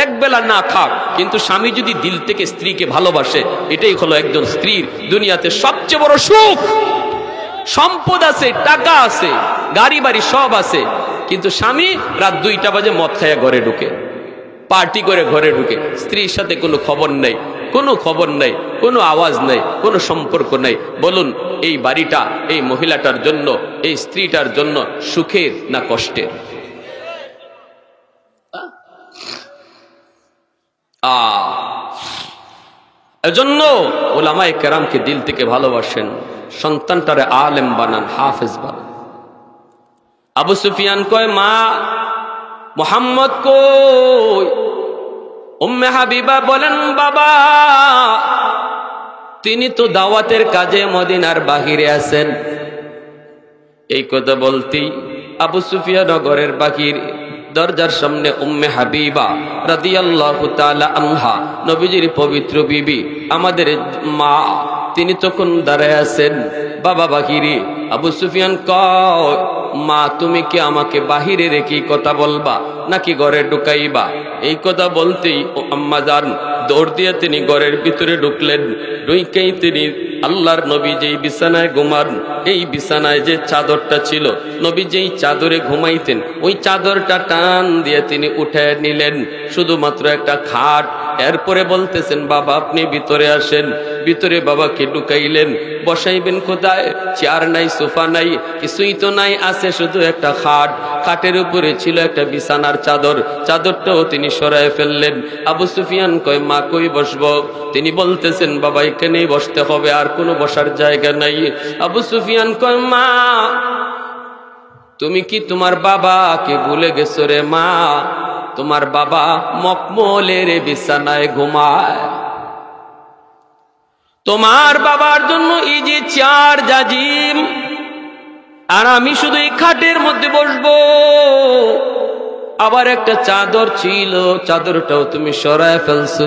এক বেলা না খাক, কিন্তু স্বামী যদি দিল থেকে স্ত্রীকে ভালোবাসে, এটাই হলো একজন স্ত্রীর দুনিয়াতে সবচেয়ে বড় সুখ। সম্পদ আছে, টাকা আছে, গাড়ি বাড়ি সব আছে, কিন্তু স্বামী রাত 2টা বাজে মদ খাইয়া ঘরে ঢুকে, পার্টি করে ঘরে ঢুকে, স্ত্রীর সাথে কোনো খবর নাই, কোনো খবর নাই, কোনো আওয়াজ নাই, কোনো সম্পর্ক নাই। বলুন এই বাড়িটা এই মহিলাটার জন্য, এই স্ত্রীটার জন্য সুখের না কষ্টের? এজন্য উলামায়ে কেরামকে দিল থেকে ভালোবাসেন, সন্তানটারে আলেম বানান, হাফেজ বানান। আবু সুফিয়ান কয়, মা মুহাম্মদ কই? উম্মে হাবিবা বলেন, বাবা তিনি তো দাওয়াতের কাজে মদিনার বাহিরে আছেন। এই কথা বলতেই আবু সুফিয়ান ঘরের বাহির দরজার সামনে উম্মে হাবিবা রাদিয়াল্লাহু তাআলা আনহা, নবীজির পবিত্র বিবি, আমাদের মা, তিনি তখন দাঁড়ায় আছেন। বাবা বাহিরে। আবু সুফিয়ান কয়, মা তুমি কি আমাকে বাহিরে রেখে কথা বলবা নাকি ঘরে ঢুকাইবা? এই কথা বলতেই আম্মা জান দৌড় দিয়ে তিনি ঘরের ভিতরে ঢুকলেন। ঢুকেই তিনি আল্লাহর নবী যেই বিছানায় ঘুমান, এই বিছানায় যে চাদরটা ছিল, নবী যেই চাদরে ঘুমাইতেন, ওই চাদরটা টান দিয়ে তিনি উঠে নিলেন, শুধুমাত্র একটা খাট। এরপরে বলতেছেন, বাবা আপনি ভিতরে আসেন। ভিতরে বাবাকে ঢুকাইলেন। বসাইবেন কোথায়? চেয়ার নাই, সোফা নাই, কিছুই তো নাই, আছে শুধু একটা খাট। খাটের উপরে ছিল একটা বিছানার চাদর, চাদরটাও তিনি সরায় ফেললেন। আবু সুফিয়ান কয়, মা কই বসবো? তিনি বলতেছেন, বাবা এখানেই বসতে হবে, আর কোনো বসার জায়গা নাই। আবু সুফিয়ান কয়, মা তুমি কি তোমার বাবাকে ভুলে গেছো রে মা? তোমার বাবা মকমলের বিছানায় ঘুমায়, তোমার বাবার জন্য এই যে চেয়ার জাজিম, আর আমি শুধু এই খাটের মধ্যে বসবো। আবার একটা চাদর ছিল, চাদরটাও তুমি সরায় ফেলছো।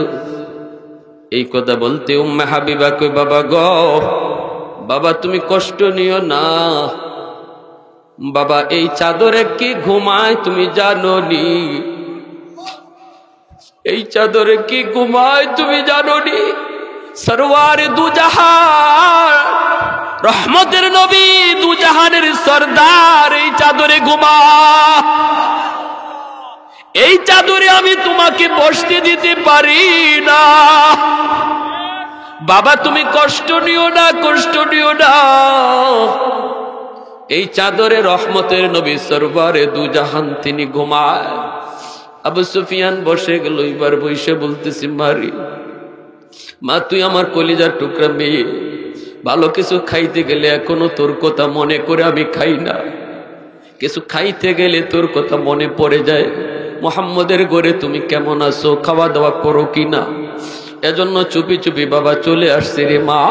এই কথা বলতে উম্মে হাবিবা কই, বাবা গো, বাবা তুমি কষ্ট নিও না, বাবা এই চাদরে কি ঘুমায় তুমি জানো নি? এই চাদরে কি ঘুমায় তুমি জানো নি? সরওয়ারে দু জাহান, রহমতের নবী, দু জাহানের সরদার এই চাদরে ঘুমায়। এই চাদরে আমি তোমাকে বসতে দিতে পারি না। বাবা তুমি কষ্ট নিও না, কষ্ট নিও না। এই চাদরে রহমতের নবী সরওয়ারে দু জাহান তিনি ঘুমায়। আবু সুফিয়ান বসে গেল। এবার বসে বলতেছি, মারি মা তুই আমার কলিজার টুকরা মেয়ে, ভালো কিছু খাইতে গেলে এখনো তোর কথা মনে করে আমি খাই না। কিছু খাইতে গেলে তোর কথা মনে পড়ে যায়। মুহাম্মদের ঘরে তুমি কেমন আছো, খাওয়া দাওয়া করো কিনা? এজন্য চুপি চুপি বাবা চলে আসছে রে মা।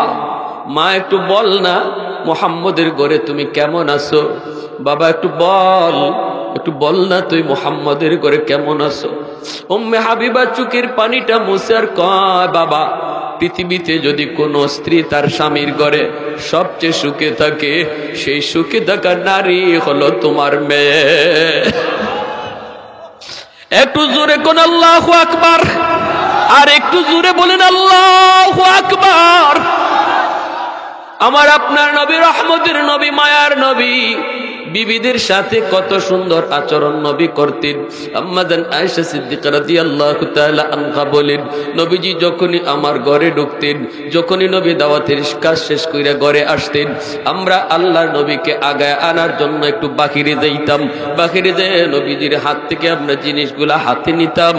মা একটু বল না মুহাম্মদের ঘরে তুমি কেমন আছো? বাবা একটু বল না তুই মুহাম্মদের ঘরে কেমন আছো? উম্মে হাবিবা চোখের পানিটা মুছে আর কয়, বাবা পৃথিবীতে যদি কোনো স্ত্রী তার স্বামীর ঘরে সবচেয়ে সুখে থাকে, সেই সুখে থাকা নারী হলো তোমার মেয়ে। একটু জোরে কোন আল্লাহু আকবার, আর একটু জোরে বলেন আল্লাহু আকবার। আমার আপনার নবী, রহমতের নবী, মায়ার নবী, বিবিদের সাথে কত সুন্দর আচরণ নবী করতেন। আম্মা জান আয়েশা সিদ্দিকা রাদিয়াল্লাহু তাআলা আনহা বলেন, নবীজি যখনই আমার ঘরে ঢুকতেন, যখনই নবী দাওয়াতের কাজ শেষ করে ঘরে আসতেন, আমরা আল্লাহর নবীকে আগায় আনার জন্য একটু বাহিরে যাইতাম। বাহিরে যেয়ে নবীজির হাত থেকে আমরা জিনিসগুলা হাতে নিতাম।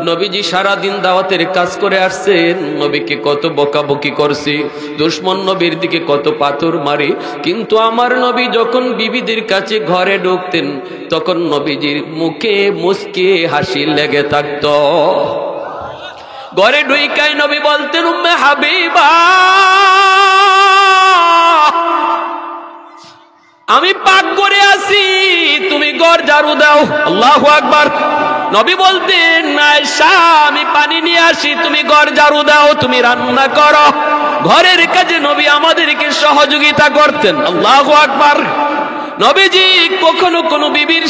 নবীজি সারাদিন দাওয়াতের কাজ করে আসছেন, নবীকে কত বকাবকি করছে, দুশমন নবীর দিকে কত পাথর মারে, কিন্তু আমার নবী যখন বিবিদের কাছে ঘরে ঢুকতেন তখন নবীজির মুখে মুস্কি হাসি লেগে থাকত। ঘরে ঢুকাই নবী বলতেন, উম্মে হাবিবা, আমি পাক করে আছি, তুমি ঘর ঝাড়ু দাও। আল্লাহু আকবার। নবী বলতেন, আয়েশা, আমি পানি নিয়ে আসি, তুমি ঘর ঝাড়ু দাও, তুমি রান্না করো। ঘরের কাজে নবী আমাদেরকে সহযোগিতা করতেন। আল্লাহু আকবার। নবীজি কখনো কোনো বিবির